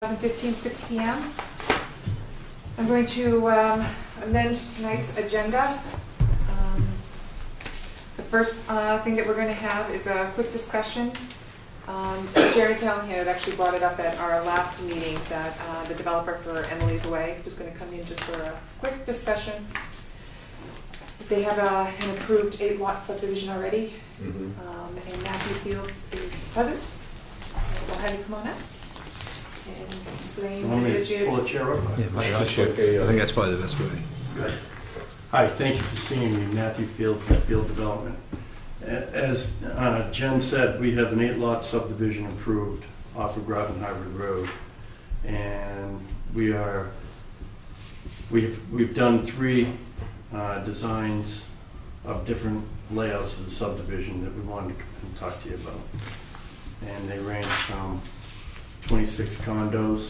2015, 6 p.m. I'm going to amend tonight's agenda. The first thing that we're going to have is a quick discussion. Jerry Callahan had actually brought it up at our last meeting that the developer for Emily's Way is going to come in just for a quick discussion. They have an approved 8-lot subdivision already, and Matthew Fields is present, so we'll have you come on up and explain Want me what to you. pull a chair up? Yeah, Just sure. okay, I think that's probably the best way. Good. Hi, thank you for seeing me, Matthew Field from Field Development. As Jen said, we have an 8-lot subdivision approved off of Groton Harvard Road, and we've done 3 designs of different layouts of the subdivision that we wanted to come and talk to you about. And they range from 26 condos,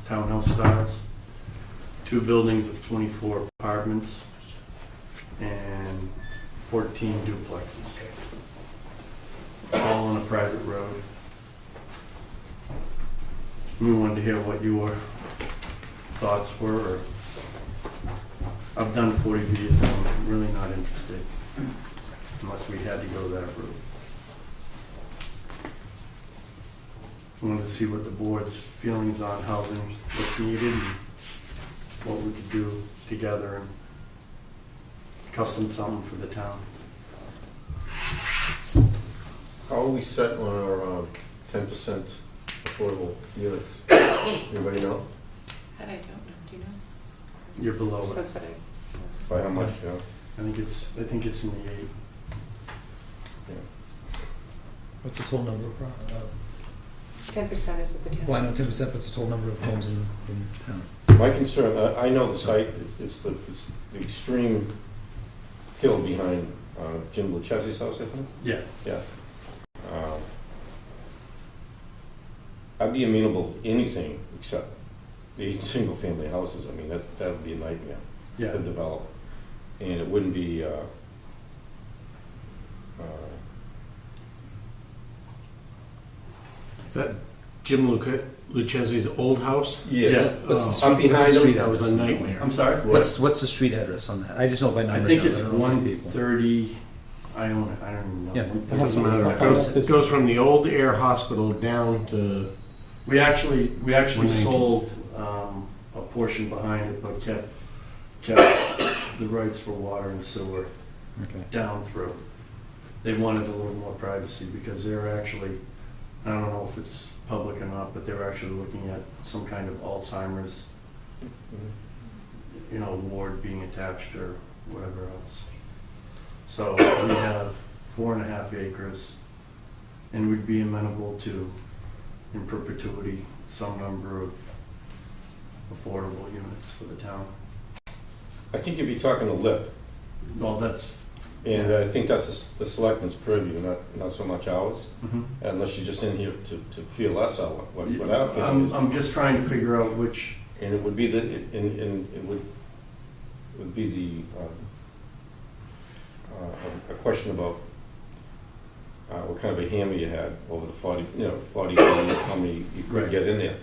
townhouse styles, 2 buildings of 24 apartments, and 14 duplexes, all on a private road. We wanted to hear what your thoughts were. I've done 40 Bs and I'm really not interested unless we had to go that route. I wanted to see what the board's feelings on housing, what's needed, and what we could do together and custom something for the town. How are we set on our 10% affordable units? Anybody know? That I don't know. Do you know? You're below it. Subsidy. By how much, yeah? I think it's in the 8. What's the total number of, 10% is what the town. well, I know 10%, what's the total number of homes in town? My concern, I know the site, it's the extreme hill behind Jim Lucchese's house, I think? Yeah. Yeah. I'd be amenable to anything except the 8 single-family houses. I mean, that would be a nightmare Yeah. to develop. And it wouldn't be, Is that Jim Lucchese's old house? yes. What's the Oh, street, I'm behind what's the them. street That was a address? nightmare. I'm sorry? What's the street address on that? I just know by I numbers. think now, it's I don't know if people. 130, I own it, I don't even know. Yeah, It doesn't matter. It goes from the old Ayer hospital down to, We actually 190. sold a portion behind it, but kept the rights for water and sewer Okay. down through. They wanted a little more privacy because they're actually, I don't know if it's public or not, but they're actually looking at some kind of Alzheimer's, ward being attached or whatever else. So we have 4.5 acres, and we'd be amenable to, in perpetuity, some number of affordable units for the town. I think you'd be talking to Lip. Well, that's, And I think that's the selectmen's purview, not so much ours, unless you're just in here to feel us out, what our feeling is. I'm just trying to figure out which, And it would be it would be a question about what kind of a hammer you had over the 40, 40, how many you could Right. get in there.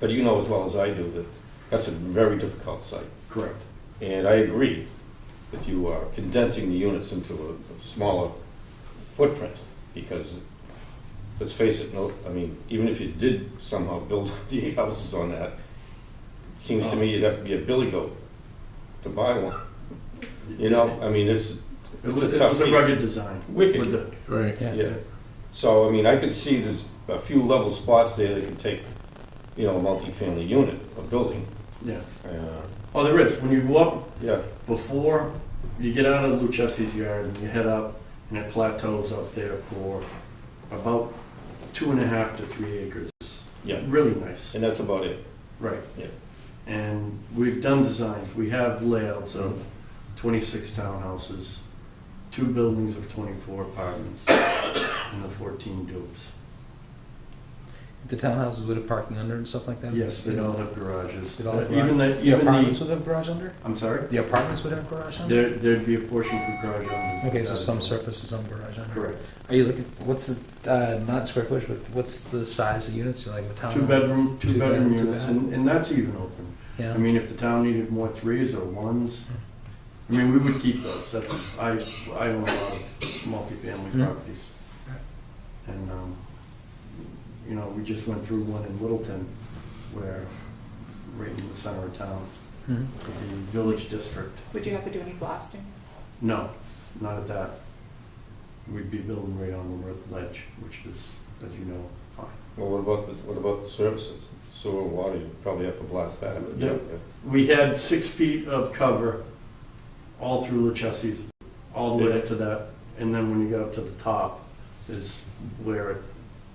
But you know as well as I do that that's a very difficult site. correct. And I agree with you condensing the units into a smaller footprint, because let's face it, even if you did somehow build the 8 houses on that, it seems to me you'd have to be a billy goat to buy one. It's It a was tough a piece. rugged design. Wicked. With the- right. Yeah. So, I could see there's a few level spots there that can take, a multi-family unit, a building. Yeah. Uh, Oh, there is. When you go up, Yeah, before you get out of Lucchese's yard and you head up, and it plateaus up there for about 2.5 to 3 acres. yeah, Really nice. and that's about it. Right. Yeah. And we've done designs. We have layouts of 26 townhouses, 2 buildings of 24 apartments, and the 14 dupes. The townhouses would have parking under and stuff like that? Yes, they all have garages. They'd all have Even the, The even apartments the, would have garage under? I'm sorry? The apartments would have garage under? There'd be a portion for garage under. Okay, so some surface and some garage under. Correct. Are you looking, what's the, not square footage, but what's the size of units, like a town? Two bedroom Two-bedroom, units, and that's even open. Yeah. I mean, if the town needed more threes or ones, I mean, we would keep those. That's, I own a lot of multifamily Mhm. properties. And, you know, we just went through one in Littleton where, right in the center of town, Mhm. the village district. Would you have to do any blasting? No, not at that. We'd be building right on the ledge, which is, as you know, fine. Well, what about the services? Sewer, water, you probably have to blast that. Yep. We had 6 feet of cover all through LaChessie's, all the way up to that. And then when you get up to the top is where it,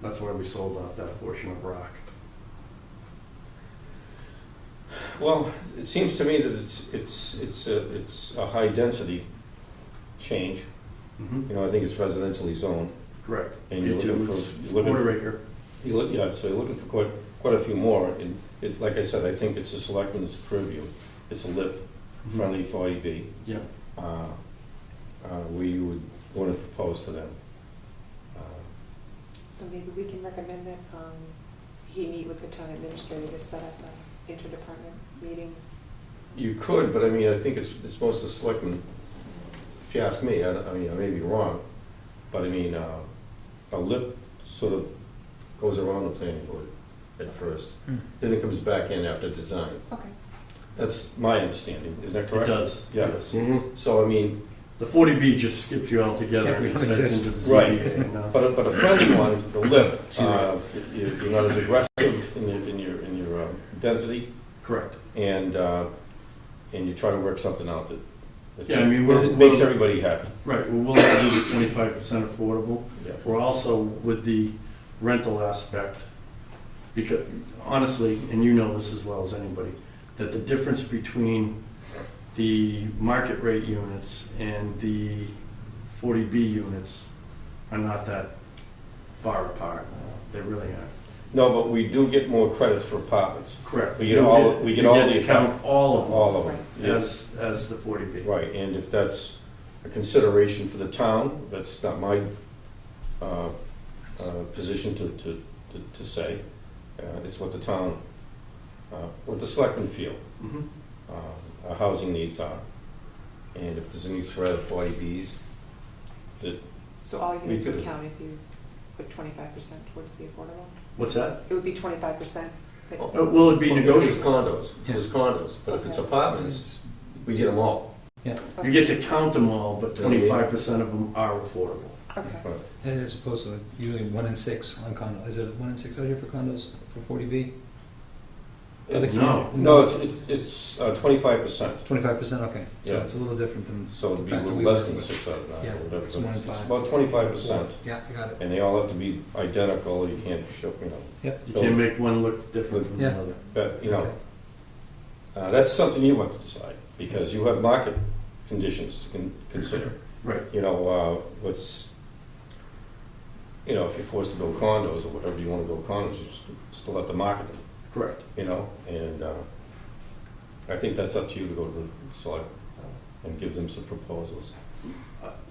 that's where we sold off that portion of rock. Well, it seems to me that it's a high density change. You know, I think it's residentially zoned. Correct. And you're looking for, It's you're looking quarter for, acre. yeah, so you're looking for quite a few more. And it, like I said, I think it's a selectman's purview. It's a lip, friendly 40B. Yeah. We would want to propose to them. So maybe we can recommend that he meet with the town administrator to set up an interdepartment meeting. You could, but I mean, I think it's most of the selectmen, if you ask me, I mean, I may be wrong, but I mean, a lip sort of goes around the planning board at first. Then it comes back in after design. Okay. That's my understanding, isn't that It correct? does, Yeah. yes. So, I mean, The 40B just skips you altogether. Yeah, we and don't sets exist. into the Right. ZBA, you know? but a friendly one, the lip, She's right. you're not as aggressive in your density, Correct. and you try to work something out that Yeah, I mean, it makes everybody happy. Right, we're willing to do the 25% affordable. Yeah. We're also with the rental aspect, because honestly, and you know this as well as anybody, that the difference between the market rate units and the 40B units are not that far apart. They really aren't. No, but we do get more credits for apartments. Correct. We get all the You get to count apartments. all of them. All of them, Right. yes. As the 40B. Right, and if that's a consideration for the town, that's not my position to say. It's what the town, what the selectmen feel Mhm. our housing needs are. And if there's any threat of 40Bs, that, So all units We would could- count if you put 25% towards the affordable? What's that? It would be 25%. but- Will it be if there's negotiable? condos, there's condos, but if it's Okay. apartments, we get them all. Yeah, You get to count them all, but 25% of them are affordable. Okay. and as opposed to usually 1 in 6 on condo. Is it 1 in 6 out here for condos for 40B? Other No. community- No, it's 25%. 25%, okay. So Yeah. it's a little different than. So it'd be a Back little we less work than with. 6 out of 9, Yeah, or whatever. it's 1 in It's 5. about 25%. Yeah, I got it. And they all have to be identical, you can't show, Yep. You can't make one look different from the Yeah. other. but, Okay. that's something you have to decide, because you have market conditions to consider. Right. If you're forced to build condos or whatever you want to build condos, you still have to market them, Correct. and I think that's up to you to go to the select and give them some proposals.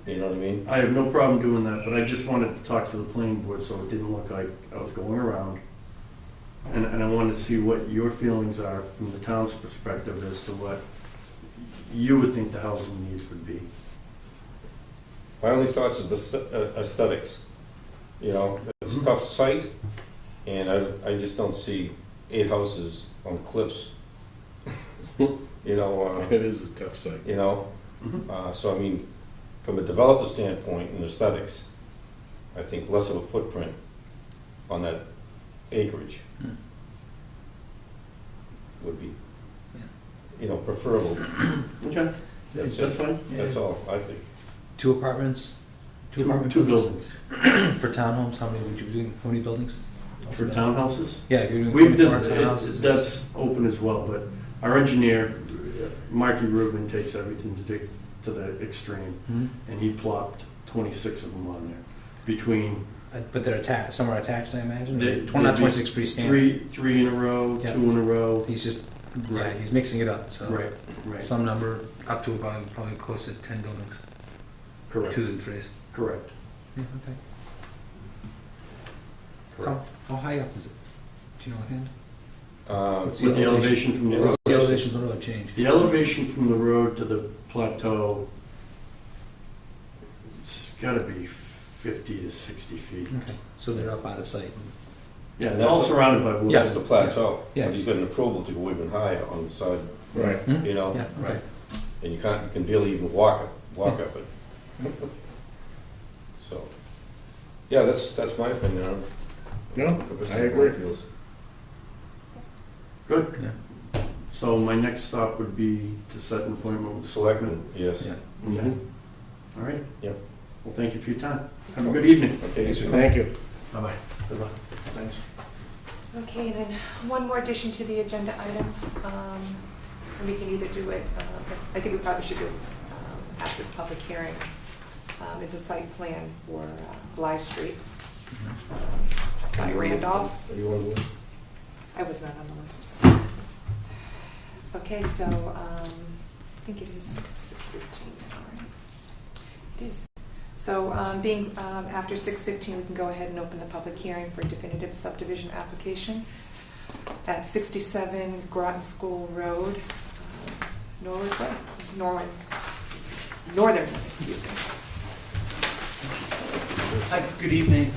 You know what I mean? I have no problem doing that, but I just wanted to talk to the planning board so it didn't look like I was going around. And I wanted to see what your feelings are from the town's perspective as to what you would think the housing needs would be. My only thoughts is the aesthetics. It's a tough site, and I just don't see 8 houses on cliffs. It is a tough site. So I mean, from a developer standpoint and aesthetics, I think less of a footprint on that acreage would be, preferable. Okay, That's that's it. fine. That's all, I think. 2 apartments? Two apartment buildings. For townhomes, how many would you be doing? How many buildings? For townhouses? Yeah, if you're doing We've, 24 townhouses. that's open as well, but our engineer, Marky Rubin, takes everything to the extreme. Mhm. And he plopped 26 of them on there, between But they're attached, some are attached, I imagine? They- Not they'd be 26 freestanding? Three in a row, Yeah. 2 in a row. He's just, yeah, Right. he's mixing it up, so. Right, right. Some number up to about, probably close to 10 buildings, Correct. 2s and 3s. Correct. Yeah, okay. Correct. How high up is it? Do you know offhand? What's With the elevation from the What's road. the elevation of the road change? The elevation from the road to the plateau, it's gotta be 50 to 60 feet. Okay, so they're up out of sight. Yeah, it's all surrounded by woods. That's the plateau. Yeah. But he's got an approval to go even higher on the side, Right. Hmm? you know? Yeah, okay. Right. And you can barely even walk up it. So, yeah, that's my opinion on it. No, I agree. Good. Yeah. So my next stop would be to set an appointment with the selectmen. Yes. Yeah. Okay. All right. Yep. Well, thank you for your time. Have a good evening. Okay, so Thank you. Bye-bye. Good luck. thanks. Okay, then, one more addition to the agenda item. We can either do it, I think we probably should do it after the public hearing, is a site plan for Bly Street. By Randolph. Are you on the list? I was not on the list. Okay, so, I think it is 6:15 now, right? It is. So, being after 6:15, we can go ahead and open the public hearing for definitive subdivision application at 67 Groton School Road, Northern, excuse me. Hi, good evening.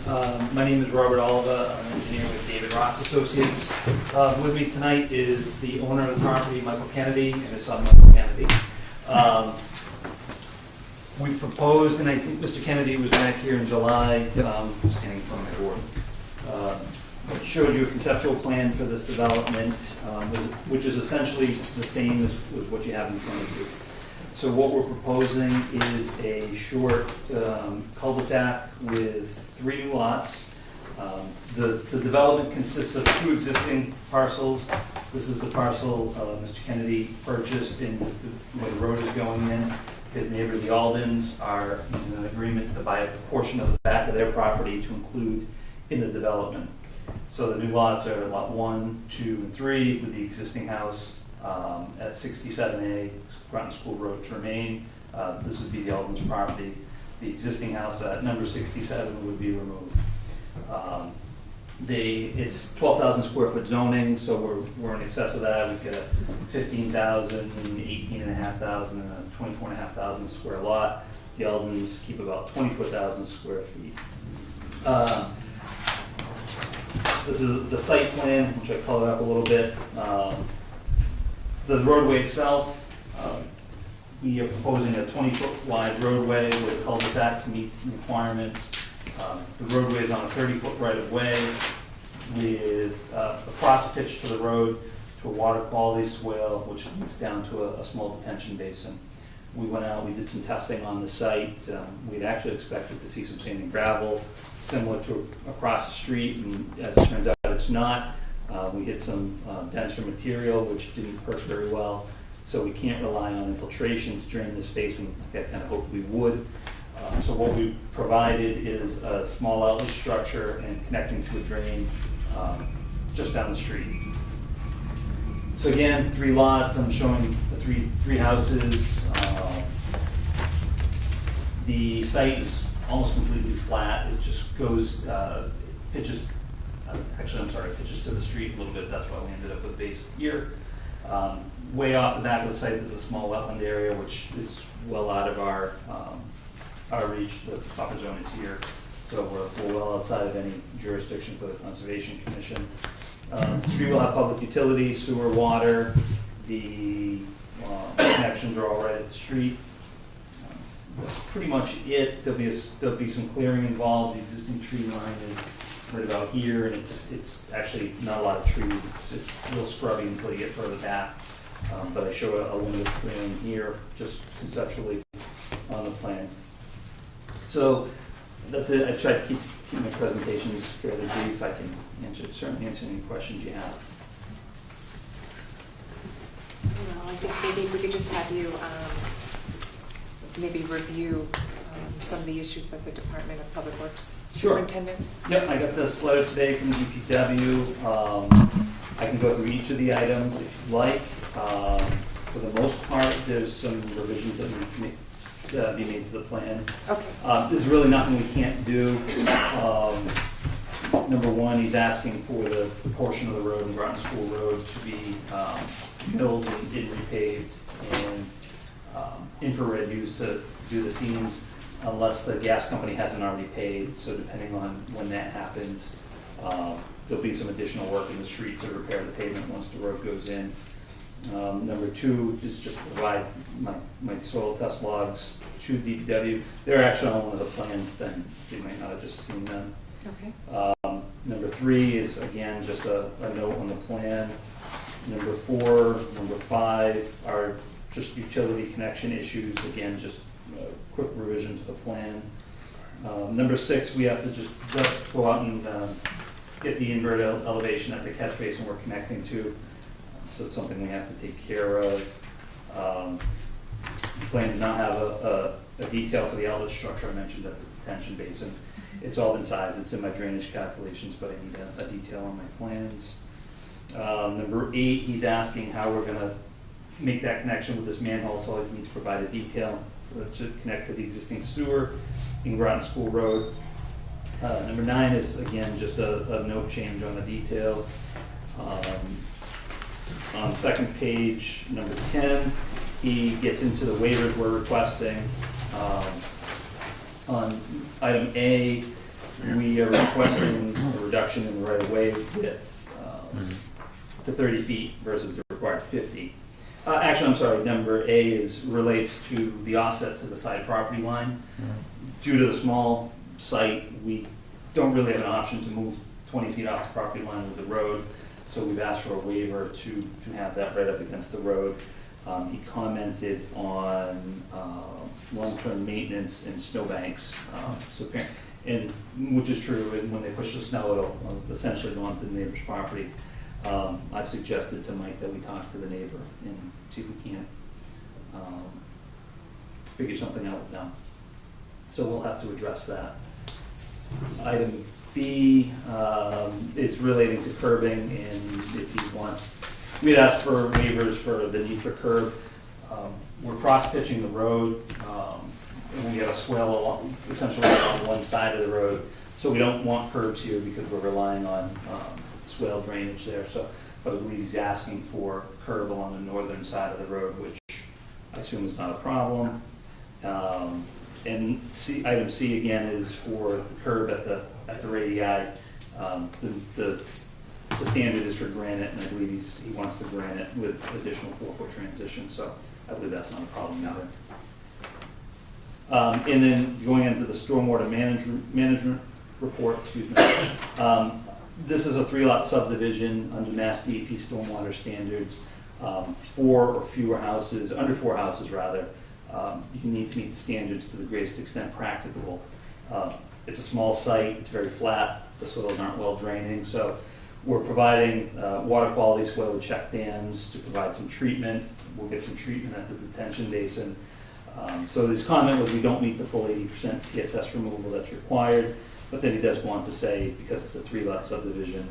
My name is Robert Oliva. I'm an engineer with David Ross Associates. With me tonight is the owner of the property, Michael Kennedy, and his son, Michael Kennedy. We proposed, and I think Mr. Kennedy was back here in July, standing in front of my board, showed you a conceptual plan for this development, which is essentially the same as what you have in front of you. So what we're proposing is a short cul-de-sac with 3 new lots. The development consists of 2 existing parcels. This is the parcel Mr. Kennedy purchased and where the road is going in. His neighbor, the Aldens, are in an agreement to buy a portion of the back of their property to include in the development. So the new lots are lot 1, 2, and 3 with the existing house at 67A Groton School Road to remain. This would be the Aldens property. The existing house at number 67 would be removed. It's 12,000 square foot zoning, so we're in excess of that. We've got a 15,000, 18,500, and a 24,500 square lot. The Aldens keep about 24,000 square feet. This is the site plan, which I colored up a little bit. The roadway itself, we are proposing a 20-foot wide roadway with a cul-de-sac to meet requirements. The roadway is on a 30-foot right-of-way with a cross pitch to the road to a water quality swale, which leads down to a small detention basin. We went out, we did some testing on the site. We'd actually expected to see some sand and gravel similar to across the street, and as it turns out, it's not. We hit some denser material, which didn't perk very well, so we can't rely on infiltration to drain this basin like I kind of hoped we would. So what we provided is a small outlet structure and connecting to a drain just down the street. So again, 3 lots, I'm showing the three houses. The site is almost completely flat. It just goes, pitches to the street a little bit. That's why we ended up with base here. Way off the back of the site, there's a small wetland area, which is well out of our reach. The buffer zone is here, so we're well outside of any jurisdiction for the Conservation Commission. The street will have public utilities, sewer, water. The connections are all right at the street. That's pretty much it. There'll be some clearing involved. The existing tree line is right about here, and it's actually not a lot of trees. It's real scrubby until you get further back. But I show a limited clearing here, just conceptually on the plan. So that's it. I tried to keep my presentations fairly brief. I can certainly answer any questions you have. Well, I think maybe we could just have you maybe review some of the issues that the Department of Public Works Sure. Superintendent? Yep, I got this letter today from the DPW. I can go through each of the items if you'd like. For the most part, there's some revisions that need to be made to the plan. Okay, There's really nothing we can't do. Number one, he's asking for the portion of the road in Groton School Road to be milled and repaved and infrared used to do the seams unless the gas company hasn't already paid. So depending on when that happens, there'll be some additional work in the street to repair the pavement once the road goes in. Number two is just to provide my soil test logs to DPW. They're actually on one of the plans, then you might not have just seen them. okay, Number three is, again, just a note on the plan. Number four, number five are just utility connection issues, again, just a quick revision to the plan. Number six, we have to just go out and get the invert elevation at the catch basin we're connecting to. So it's something we have to take care of. We plan to not have a detail for the outlet structure I mentioned at the detention basin. It's all been sized, it's in my drainage calculations, but I need a detail on my plans. Number eight, he's asking how we're gonna make that connection with this manhole, so I need to provide a detail to connect to the existing sewer in Groton School Road. Number nine is, again, just a note change on the detail. On the second page, number 10, he gets into the waivers we're requesting. On item A, we are requesting a reduction in the right-of-way width to 30 feet versus the required 50. Actually, I'm sorry, number A relates to the offset to the side property line. Due to the small site, we don't really have an option to move 20 feet off the property line with the road, so we've asked for a waiver to have that right up against the road. He commented on long-term maintenance and snowbanks, and which is true, and when they push the snow, it'll essentially go onto the neighbor's property. I've suggested to Mike that we talk to the neighbor and see if we can't figure something out with them. So we'll have to address that. Item B is relating to curbing, and if he wants, we'd asked for waivers for the need for curb. We're cross-pitching the road, and we have a swell essentially on one side of the road, so we don't want curbs here because we're relying on swale drainage there. So, but I believe he's asking for curb along the northern side of the road, which I assume is not a problem. And item C again is for the curb at the radii. The standard is for granite, and I believe he wants the granite with additional 4-foot transition, so I believe that's not a problem either. And then going into the stormwater management report, excuse me. This is a 3-lot subdivision under Mass DEP stormwater standards. 4 or fewer houses, under 4 houses rather, you need to meet the standards to the greatest extent practicable. It's a small site, it's very flat, the soils aren't well draining, so we're providing water quality swale check dams to provide some treatment. We'll get some treatment at the detention basin. So his comment was we don't meet the full 80% TSS removal that's required, but then he does want to say, because it's a 3-lot subdivision,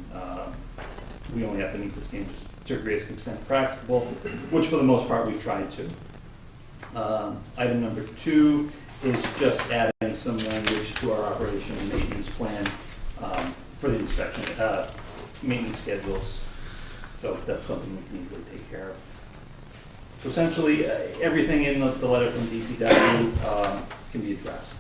we only have to meet the standards to the greatest extent practicable, which for the most part we've tried to. Item number 2 is just adding some language to our operation and maintenance plan for the inspection, maintenance schedules. So that's something we can easily take care of. So essentially, everything in the letter from DPW can be addressed.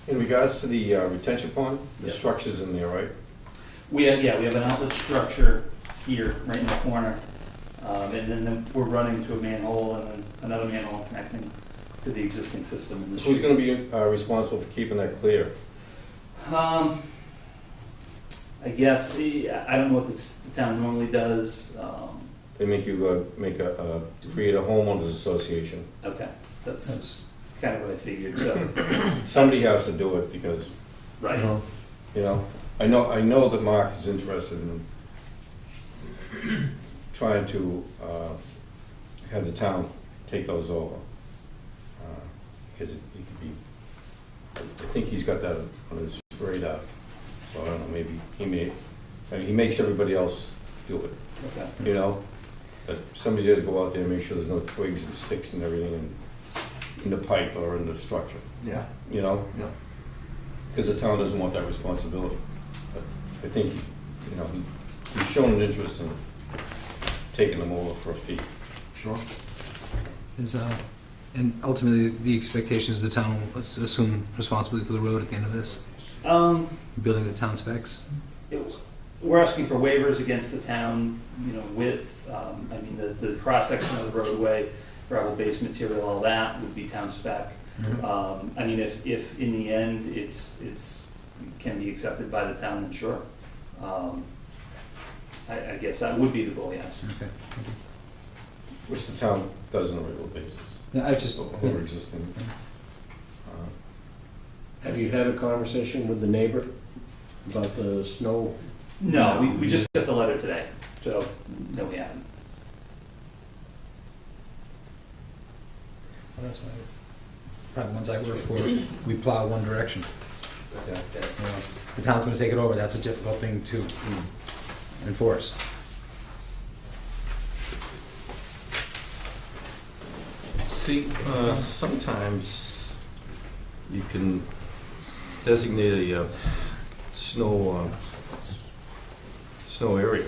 In regards to the retention pond, the Yes. structure's in there, right? We have an outlet structure here, right in the corner. And then we're running to a manhole and then another manhole connecting to the existing system in the Who's street. gonna be responsible for keeping that clear? I guess, I don't know what the town normally does. They make you create a homeowners association. Okay, that's kind of what I figured, so, Somebody has to do it because, right. you know, I know that Mark is interested in trying to have the town take those over. because it could be, I think he's got that on his radar. So I don't know, maybe he may, I mean, he makes everybody else do it, Okay. you know? But somebody's got to go out there and make sure there's no twigs and sticks and everything in the pipe or in the structure, Yeah, you know? yeah. Because the town doesn't want that responsibility. But I think, you know, he's shown an interest in taking them over for a fee. Sure. Is, and ultimately, the expectation is the town will assume responsibility for the road at the end of this, building the town specs. We're asking for waivers against the town, you know, width, I mean, the cross-section of the roadway, gravel-based material, all that would be town spec. I mean, if in the end, it's can be accepted by the town, then sure. I guess that would be the goal, yes. Okay. Which the town does on a regular basis. Yeah, I just, Over existing. Have you had a conversation with the neighbor about the snow? No, we just got the letter today, so, no, we haven't. well, that's why probably ones I work for, we plow one direction. Yeah. You know, the town's gonna take it over, that's a difficult thing to enforce. See, sometimes you can designate a snow area.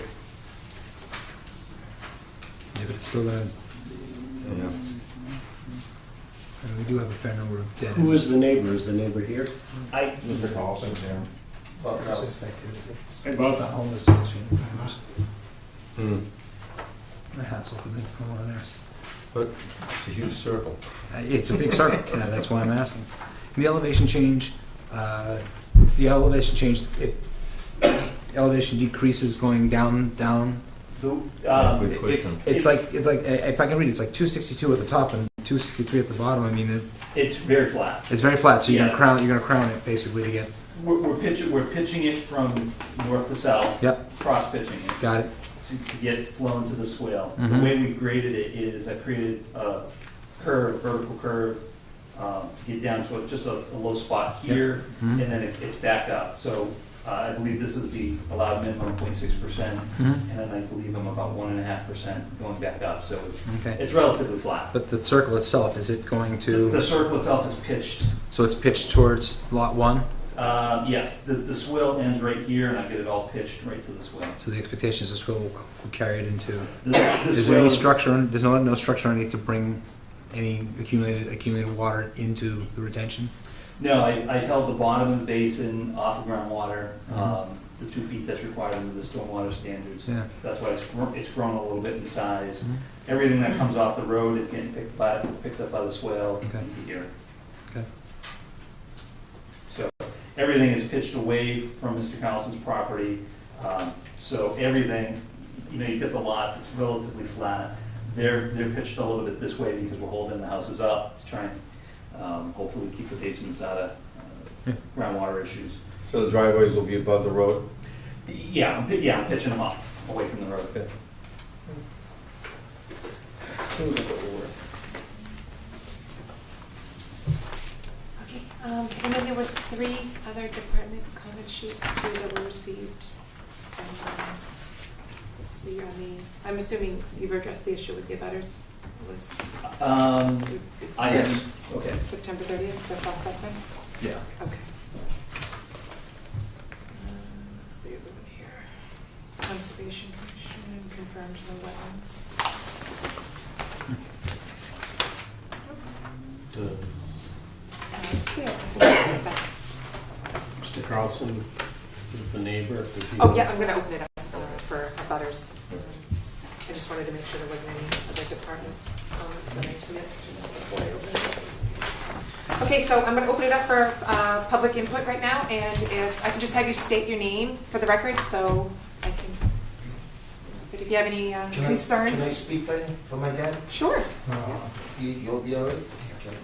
Yeah, but it's still gonna, Yeah. I mean, we do have a fair number of dead. Who is the neighbor? Is the neighbor here? Mr. Carlson's there. Well, that was- It's About not homeless association. Hmm. A hassle for them, I want there. But it's a huge circle. It's a big circle, yeah, that's why I'm asking. The elevation change, elevation decreases going down. Good question. It's like, if I can read, it's like 262 at the top and 263 at the bottom. I mean, It's very flat. it's very flat, so you're Yeah. gonna crown it basically to get, We're pitching it from north to south. Yep. Cross pitching it. got it? To get it flown to the swale. The Mhm. way we graded it is I created a curve, vertical curve, to get down to just a low spot here, Mhm. and then it's back up. So I believe this is the allowed minimum 0.6%, Mhm. and then I believe I'm about 1.5% going back up. So Okay. it's relatively flat. But the circle itself, is it going The to, circle itself is pitched. so it's pitched towards lot one? Yes, the swale ends right here, and I get it all pitched right to the swale. So the expectation is this will carry it into, The is there swale any is- structure, there's no structure underneath to bring any accumulated water into the retention? No, I held the bottom of the basin off of groundwater, Mhm. the 2 feet that's required under the stormwater standards. Yeah. That's why it's grown a little bit in size. Mhm. Everything that comes off the road is getting picked up by the swale Okay. into here. Okay. So everything is pitched away from Mr. Carlson's property. So everything, you know, you get the lots, it's relatively flat. They're pitched a little bit this way because we're holding the houses up to try and hopefully keep the basements out of Yeah. groundwater issues. So the driveways will be above the road? Yeah, I'm pitching them up, away from the road. Okay. Seems like it will work. Okay, and then there was 3 other department comment sheets too that were received. Let's see on the, I'm assuming you've addressed the issue with the abutters list. It's I have, okay. September 30th, that's all set then? Yeah. Okay. What's the other one here? Conservation Commission confirmed no wetlands. Mr. Carlson is the neighbor. Does he- Oh, yeah, I'm gonna open it up for butters. I just wanted to make sure there wasn't any other department comments that I missed before I opened it. Okay, so I'm gonna open it up for public input right now, and if I can just have you state your name for the record, so I can, but if you have any concerns. Can I speak for my dad? Sure. You'll be all right? Okay.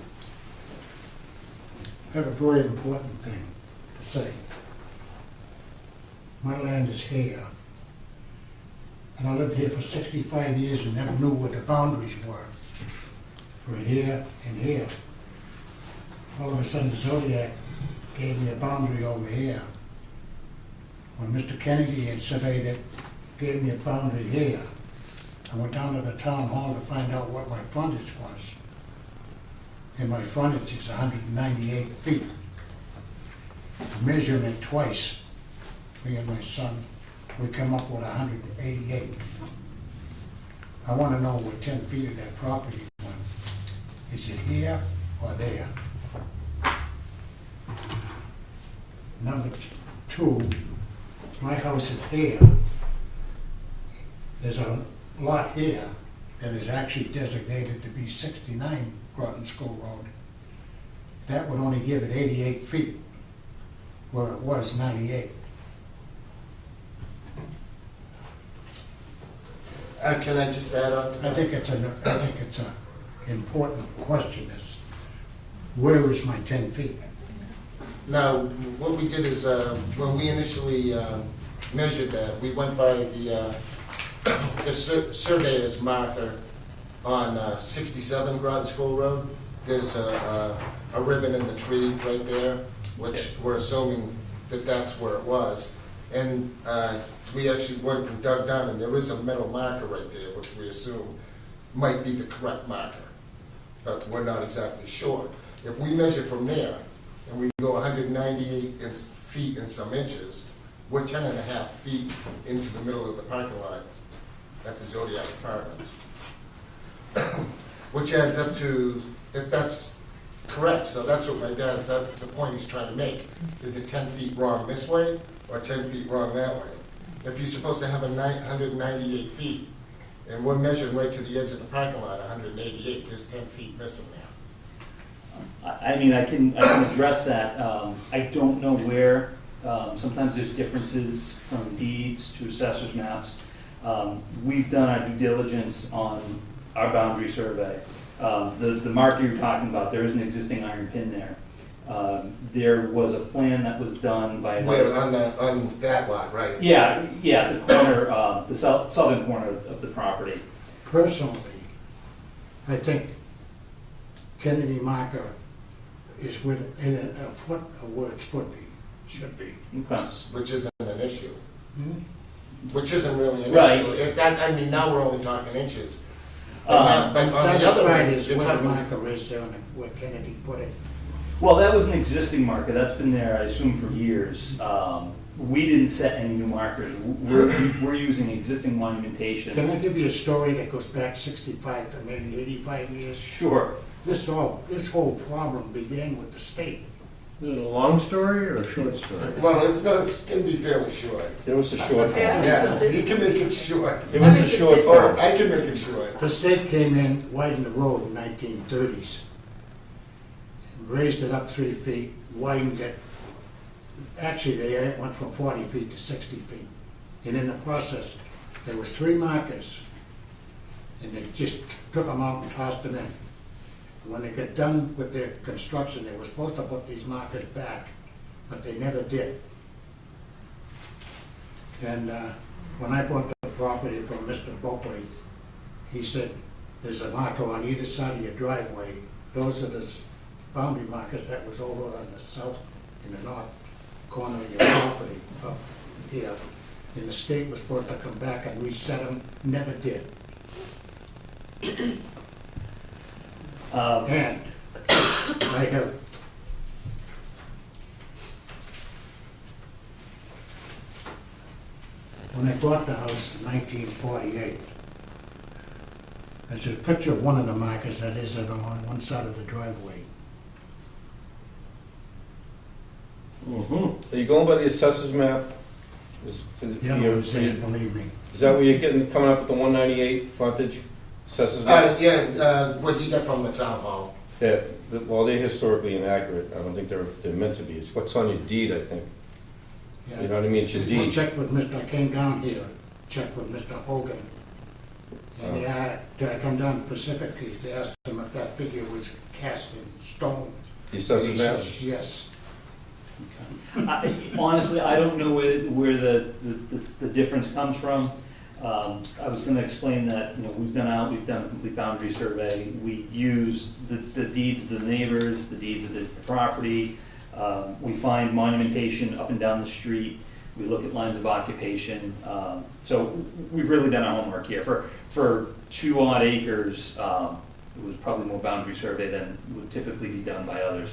I have a very important thing to say. My land is here, and I lived here for 65 years and never knew what the boundaries were for here and here. all of a sudden Zodiac gave me a boundary over here. When Mr. Kennedy had surveyed it, gave me a boundary here. I went down to the town hall to find out what my frontage was. And my frontage is 198 feet. Measuring it twice, me and my son, we come up with 188. I want to know where 10 feet of that property went. Is it here or there? Number two, my house is here. There's a lot here that is actually designated to be 69 Groton School Road. That would only give it 88 feet, where it was 98. Can I just add on to I that? think it's an important question is, where is my 10 feet? Now, what we did is, when we initially measured that, we went by the surveyor's marker on 67 Groton School Road. There's a ribbon in the tree right there, which we're assuming that that's where it was. And we actually went and dug down, and there is a metal marker right there, which we assume might be the correct marker, but we're not exactly sure. If we measure from there, and we go 198 feet and some inches, we're 10 and a half feet into the middle of the parking lot at the Zodiac Apartments. Which adds up to, if that's correct, so that's what that's the point he's trying to make. Is it 10 feet wrong this way, or 10 feet wrong that way? If you're supposed to have 198 feet, and we're measuring right to the edge of the parking lot, 188, there's 10 feet missing there. I mean, I can address that. I don't know where, sometimes there's differences from deeds to assessor's maps. We've done our due diligence on our boundary survey. The marker you're talking about, there is an existing iron pin there. There was a plan that was done by. Where, on that lot, right? Yeah, the corner, the southern corner of the property. Personally, I think Kennedy marker is within a foot of where it's should be. Okay. Which isn't an issue. Hmm? Which isn't really an Right. issue. If that, I mean, now we're only talking inches. But Um, on I'm the other satisfied hand, is you're where the talking, marker is there and where Kennedy put it. Well, that was an existing marker. That's been there, I assume, for years. We didn't set any new markers. We're using existing monumentation. Can I give you a story that goes back 65 to maybe 85 years? Sure. This whole problem began with the state. Is it a long story or a short story? well, it's going to be fairly short. It was a short form. Yeah, you can make it short. It was a short Or form. I can make it short. The state came in, widened the road in 1930s, raised it up 3 feet, widened it. Actually, they went from 40 feet to 60 feet. And in the process, there was 3 markers, and they just took them out and tossed them in. When they got done with their construction, they were supposed to put these markers back, but they never did. And when I bought the property from Mr. Buckley, he said, there's a marker on either side of your driveway. Those are the boundary markers that was over on the south and the north corner of your property up here. And the state was supposed to come back and reset them, never did. And I have when I bought the house in 1948, there's a picture of one of the markers that is on one side of the driveway. Are you going by the assessor's map? Is The other one's there, believe me. is that where you're getting, coming up with the 198 frontage assessor's map? Yeah, what he got from the town hall. Yeah, well, they're historically inaccurate. I don't think they're meant to be. It's what's on your deed, I think. Yeah. You know what I mean? It's your I deed. checked with I came down here, checked with Mr. Hogan. And I come down to Pacific, they asked him if that figure was cast in stone. The assessor's He map? says, yes. Honestly, I don't know where the difference comes from. I was gonna explain that, we've gone out, we've done a complete boundary survey. We use the deeds of the neighbors, the deeds of the property. We find monumentation up and down the street. We look at lines of occupation. So we've really done our homework here. For 2 odd acres, it was probably more boundary survey than would typically be done by others.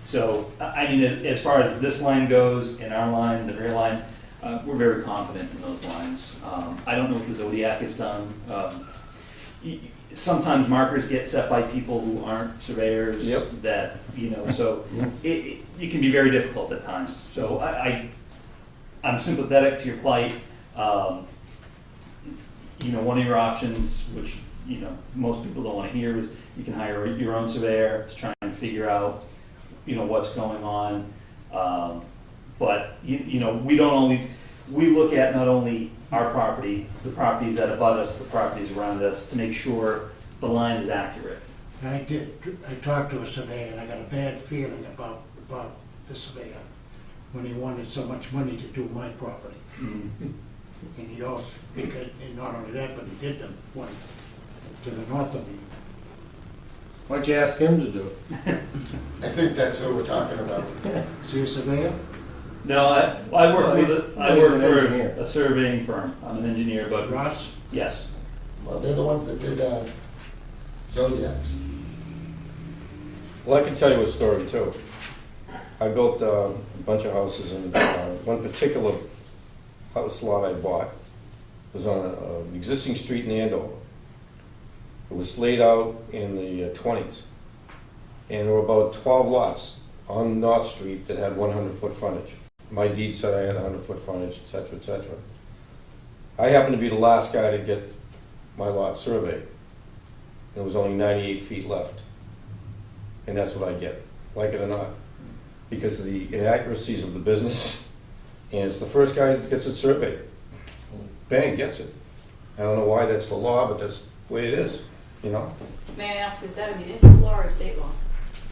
So, I mean, as far as this line goes, in our line, the rear line, we're very confident in those lines. I don't know if the Zodiac is done. Sometimes markers get set by people who aren't surveyors. Yep. That, so it can be very difficult at times. So I'm sympathetic to your plight. One of your options, which, most people don't want to hear, is you can hire your own surveyor to try and figure out, what's going on. But, we don't always, we look at not only our property, the properties that abut us, the properties around us, to make sure the line is accurate. I talked to a surveyor, and I got a bad feeling about the surveyor when he wanted so much money to do my property. And he also, and not only that, but he did the one to the north of me. Why'd you ask him to do it? I think that's who we're talking about. Is he a surveyor? No, I work Well, with, he's an for engineer. a surveying firm. I'm an engineer, but Ross? yes. Well, they're the ones that did Zodiacs. Well, I can tell you a story too. I built a bunch of houses, and one particular house lot I bought was on an existing street in Andover. It was laid out in the 20s, and there were about 12 lots on North Street that had 100-foot frontage. My deed said I had 100-foot frontage, et cetera, et cetera. I happened to be the last guy to get my lot surveyed. There was only 98 feet left. And that's what I get, like it or not, because of the inaccuracies of the business. And it's the first guy that gets it surveyed. Bang, gets it. I don't know why that's the law, but that's the way it is, May I ask, is that a municipal law or a state law?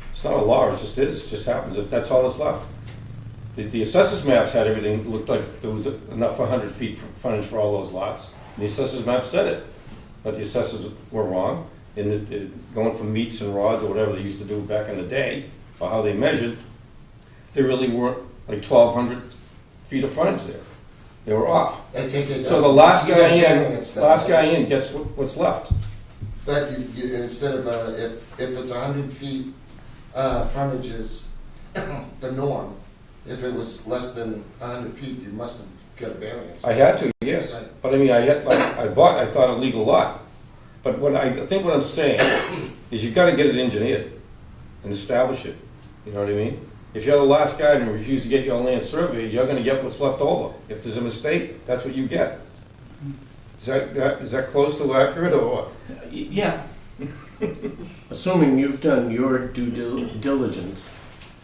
It's not a law, it just is, it just happens. That's all that's left. The assessors maps had everything, it looked like there was enough 100 feet frontage for all those lots. And the assessors map said it, but the assessors were wrong. And going from meets and rods or whatever they used to do back in the day, or how they measured, there really weren't like 1,200 feet of frontage there. They were off. I take it. So the last you guy get in, variance then. last guy in gets what's left. But instead of, if it's 100 feet, frontage is the norm. If it was less than 100 feet, you must have got a variance. I had to, yes. Right. But I mean, I bought, I thought, a legal lot. But what I think what I'm saying is you've got to get it engineered and establish it. You know what I mean? If you're the last guy and refuse to get your land surveyed, you're going to get what's left over. If there's a mistake, that's what you get. Is that close to accurate or what? Yeah. Assuming you've done your due diligence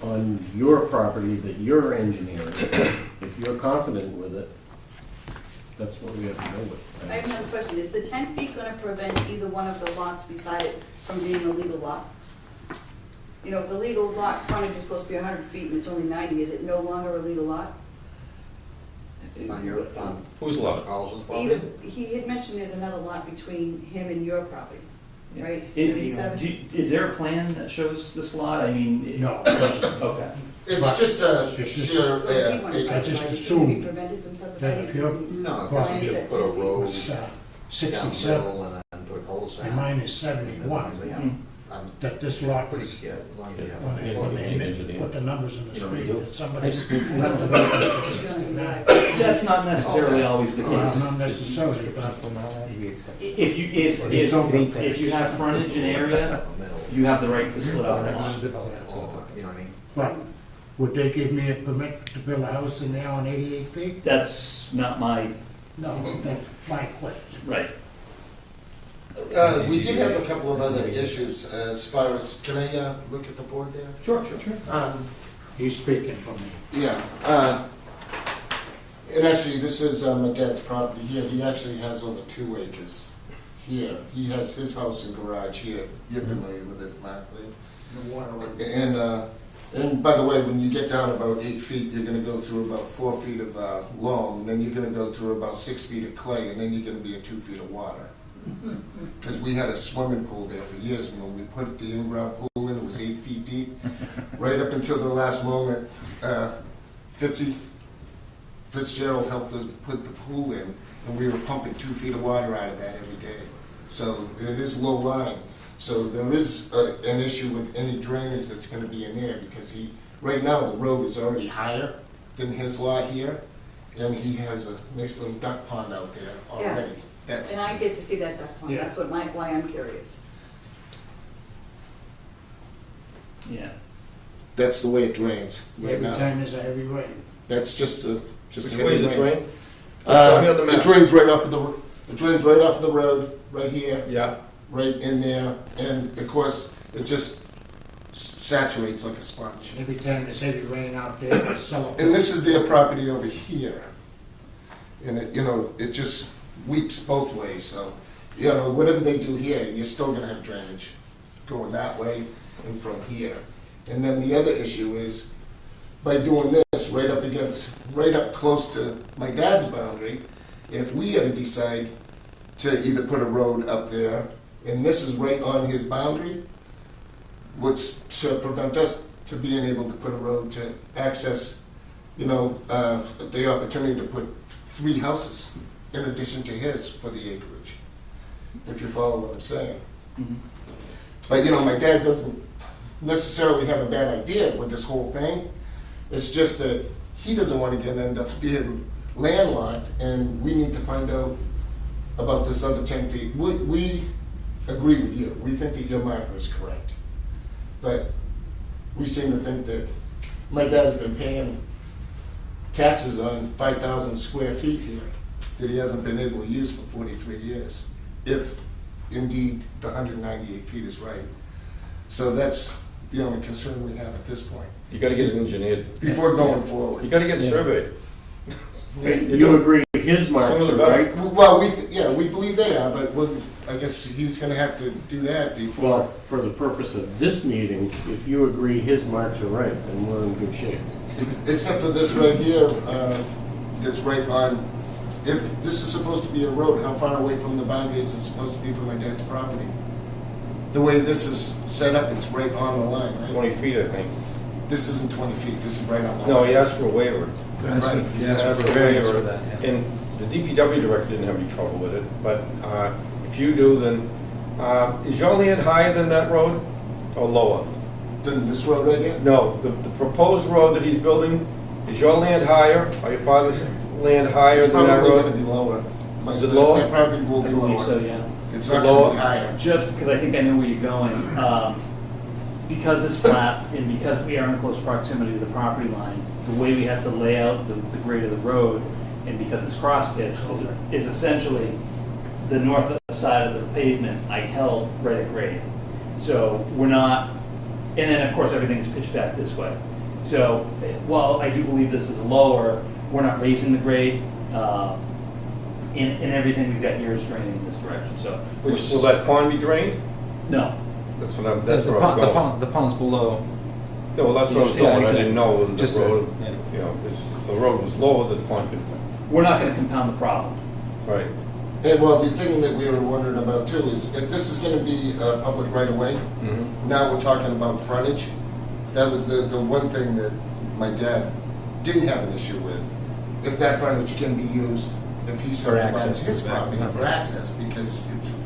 on your property that you're engineering, if you're confident with it, that's what we have to go with. I have another question. Is the 10 feet going to prevent either one of the lots beside it from being a legal lot? If the legal lot frontage is supposed to be 100 feet and it's only 90, is it no longer a legal lot? Whose lot? Either, he had mentioned there's another lot between him and your property, right? Is 67? is there a plan that shows this lot? I mean. No. Okay. It's just a It's just- sheer, So if he wanted to I just subdivide, assumed would he be prevented from subdividing? that if you're- No, Well, because you Plans put a that- road was down the 67, middle and then put a cul-de-sac. and mine is 71, I'm that this lot pretty was, scared, as long as you have when a they, flood. when they put the numbers in the You know, street, you do. that somebody I just- left the number for 69. That's not necessarily always the Well, case. not necessarily, but If you have frontage and area, Down the middle, you have the right to split off the lot. or, you know what I mean? But would they give me a permit to build a house in there on 88 feet? That's not my, No, that's my question. right. we did have a couple of other issues as far as, can I look at the board there? Sure. He's speaking for me. Yeah, and actually, this is my dad's property here. He actually has over 2 acres here. He has his house and garage here. You're familiar with it, Mark, right? The water would- And And by the way, when you get down about 8 feet, you're gonna go through about 4 feet of loam, and then you're gonna go through about 6 feet of clay, and then you're gonna be at 2 feet of water. Because we had a swimming pool there for years, and when we put the in-ground pool in, it was 8 feet deep. Right up until the last moment, Fitzgerald helped us put the pool in, and we were pumping 2 feet of water out of that every day. So it is low lying. So there is an issue with any drainage that's gonna be in there, because right now, the road is already higher than his lot here, and he has a nice little duck pond out there already. That's, And I get to see that duck pond, Yeah. that's why I'm curious. Yeah. that's the way it drains right Every now. time there's a heavy rain. That's just a Which heavy way is it rain. drain? Show me on the It map. drains right off of the road, right here, Yeah, right in there, and of course, it just saturates like a sponge. Every time there's heavy rain out there, it's sell And this is their property over here. And it, it just weeps both ways, so, whatever they do here, you're still gonna have drainage going that way and from here. And then the other issue is, by doing this right up close to my dad's boundary, if we ever decide to either put a road up there, and this is right on his boundary, which to prevent us to being able to put a road to access, the opportunity to put 3 houses in addition to his for the acreage, if you follow what I'm saying. Mhm. But, my dad doesn't necessarily have a bad idea with this whole thing. It's just that he doesn't want to end up being landlocked, and we need to find out about this other 10 feet. We agree with you. We think that your marker is correct. But we seem to think that my dad's been paying taxes on 5,000 square feet here that he hasn't been able to use for 43 years, if indeed the 198 feet is right. So that's the only concern we have at this point, you gotta get it engineered. before going You forward. gotta get it surveyed. You agree his marks Sooner are the better. right? Well, we believe they are, but I guess he's gonna have to do that before. Well, for the purpose of this meeting, if you agree his marks are right, then we're in good shape. Except for this right here, that's right on, if this is supposed to be a road, how far away from the boundary is it supposed to be from my dad's property? The way this is set up, it's right on the line, right? 20 feet, I think. This isn't 20 feet, this is right on the line. No, he asked for a waiver. Right. He asked for a variance waiver, for that, yeah. and the DPW director didn't have any trouble with it, but if you do, then, is your land higher than that road, or lower? Then this road right here? No, the proposed road that he's building, is your land higher, or your father's land higher It's than that probably gonna road? be lower. Is it lower? That property will I be believe so, lower. yeah. It's not gonna Lower. be higher. Just because I think I know where you're going, because it's flat and because we are in close proximity to the property line, the way we have to lay out the grade of the road, and because it's cross-pitched, is essentially the north side of the pavement I held right at grade. So we're not, and then of course everything's pitched back this way. So while I do believe this is lower, we're not raising the grade, and everything we've got here is draining in this direction, so. Will that pond be drained? No, That's what I'm, The that's where I was going. the pond's below. No, well, that's where I was Yeah, going, I exactly. didn't know whether Just the to- road, yeah. if the road was lower, the pond could, we're not gonna compound the problem. right. And well, the thing that we were wondering about too is if this is gonna be public right away, Mm-hmm. now we're talking about frontage. That was the one thing that my dad didn't have an issue with. If that frontage can be used, if he For subdivides access to his the back. property for access, because it's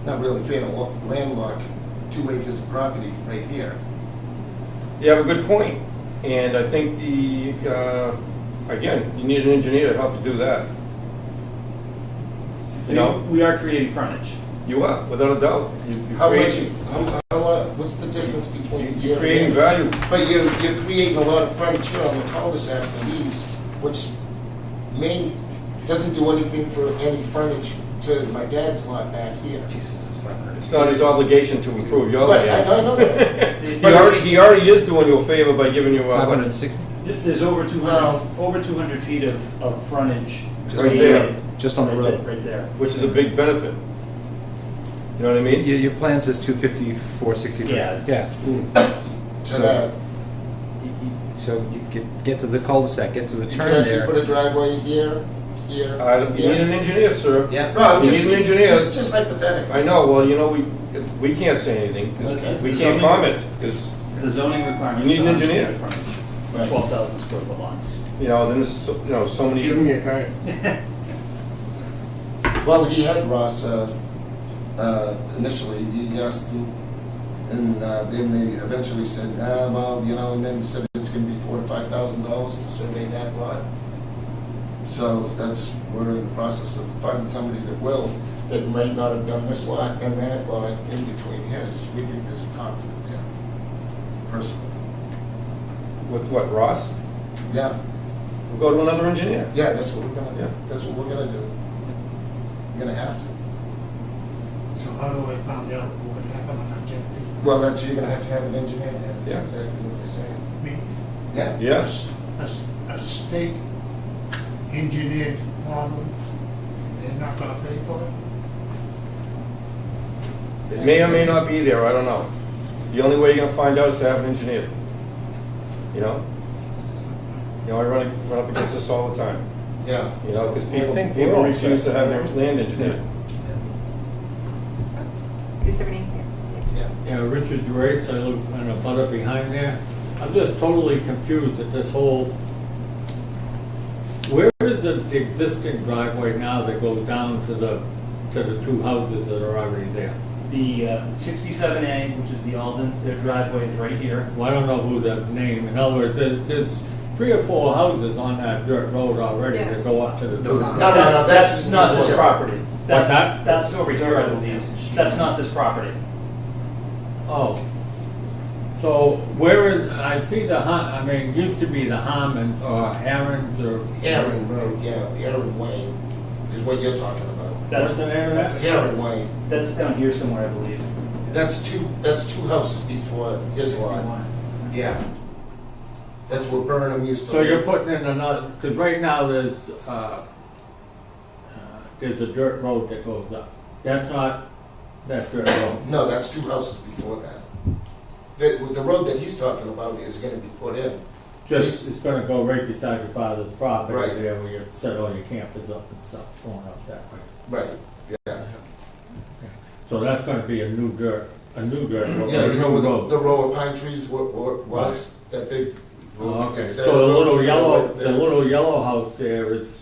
not really fair to landlock 2 acres of property right here. You have a good point, and I think again, you need an engineer to help you do that. You know, We are creating frontage. you are, without a doubt. You're How much, creating- what's the distance between here You're and creating here? value. But you're creating a lot of frontage here on the cul-de-sac for these, which doesn't do anything for any frontage to my dad's lot back here. Jesus, it's 500. It's not his obligation to improve your But I land. know that. He already is doing you a favor by giving you 560? There's over 200, Wow. over 200 feet of frontage. Just Right there. Just on the road. Right there. which is a big benefit. You know what I mean? Your plan says 250, 463. Yeah, it's- Yeah. To So- that. So you get to the cul-de-sac, get to the You could turn actually put there. a driveway here, here, You and need an here. engineer, sir. Yeah, no, I'm You just, need an engineer. just hypothetical. I know, well, you know, we can't say anything. Okay. We can't comment, because, The zoning requirements. You need an are engineer. from Right. 12,000 square foot lots. you know, then there's, so many. Give me a card. Well, he had Ross, initially, he asked him, and then they eventually said, well, you know, and then said it's gonna be $4,000 to $5,000 to survey that lot. So that's, we're in the process of finding somebody that will, that might not have done this lot and that lot in between his. We think there's a conflict there, personally. With what, Ross? Yeah, We'll go to another engineer. yeah, that's what we're gonna do. Yeah. That's what we're gonna do. We're gonna have to. So how do I find out what happened on that 10 feet? Well, that's, you're gonna have to have an engineer there. That's Yeah. exactly what they're saying. I mean, Yeah. Yes. a state engineered problem, they're not gonna pay for it? It may or may not be there, I don't know. The only way you're gonna find out is to have an engineer. You know? You know, I run up against this all the time, Yeah. you know, because I think we're people all refuse set. to have their land engineered. Is there any? Yeah. Yeah, Richard Grace, I live in a butter behind there. I'm just totally confused at this whole, where is the existing driveway now that goes down to the two houses that are already there? The 67A, which is the Aldens, their driveway is right here. Well, I don't know who the name, in other words, there's 3 or 4 houses on that dirt road already Yeah. that go up to the No, two. no, no. That's not this property. What's That's, that? that's over here, I believe. That's not this property. Oh. So where is, I see I mean, it used to be the Harmons or Aaron's or. Aaron Road, yeah, Aaron Way is what you're talking about. What's the name of That's that? Aaron Way. That's down here somewhere, I believe. That's two houses before his lot. Yeah. That's where Burnham used to So you're live. putting in another, because right now there's a dirt road that goes up. That's not that dirt road. No, that's 2 houses before that. The road that he's talking about is gonna be put in. Just, it's gonna go right beside your father's property Right. there where you set all your campers up and stuff, going up that way. Right, yeah. So that's gonna be a new dirt road. Yeah, you know where road. the row of pine trees was, that big. Oh, okay, that so the road's little gonna go yellow, right the there. little yellow house there is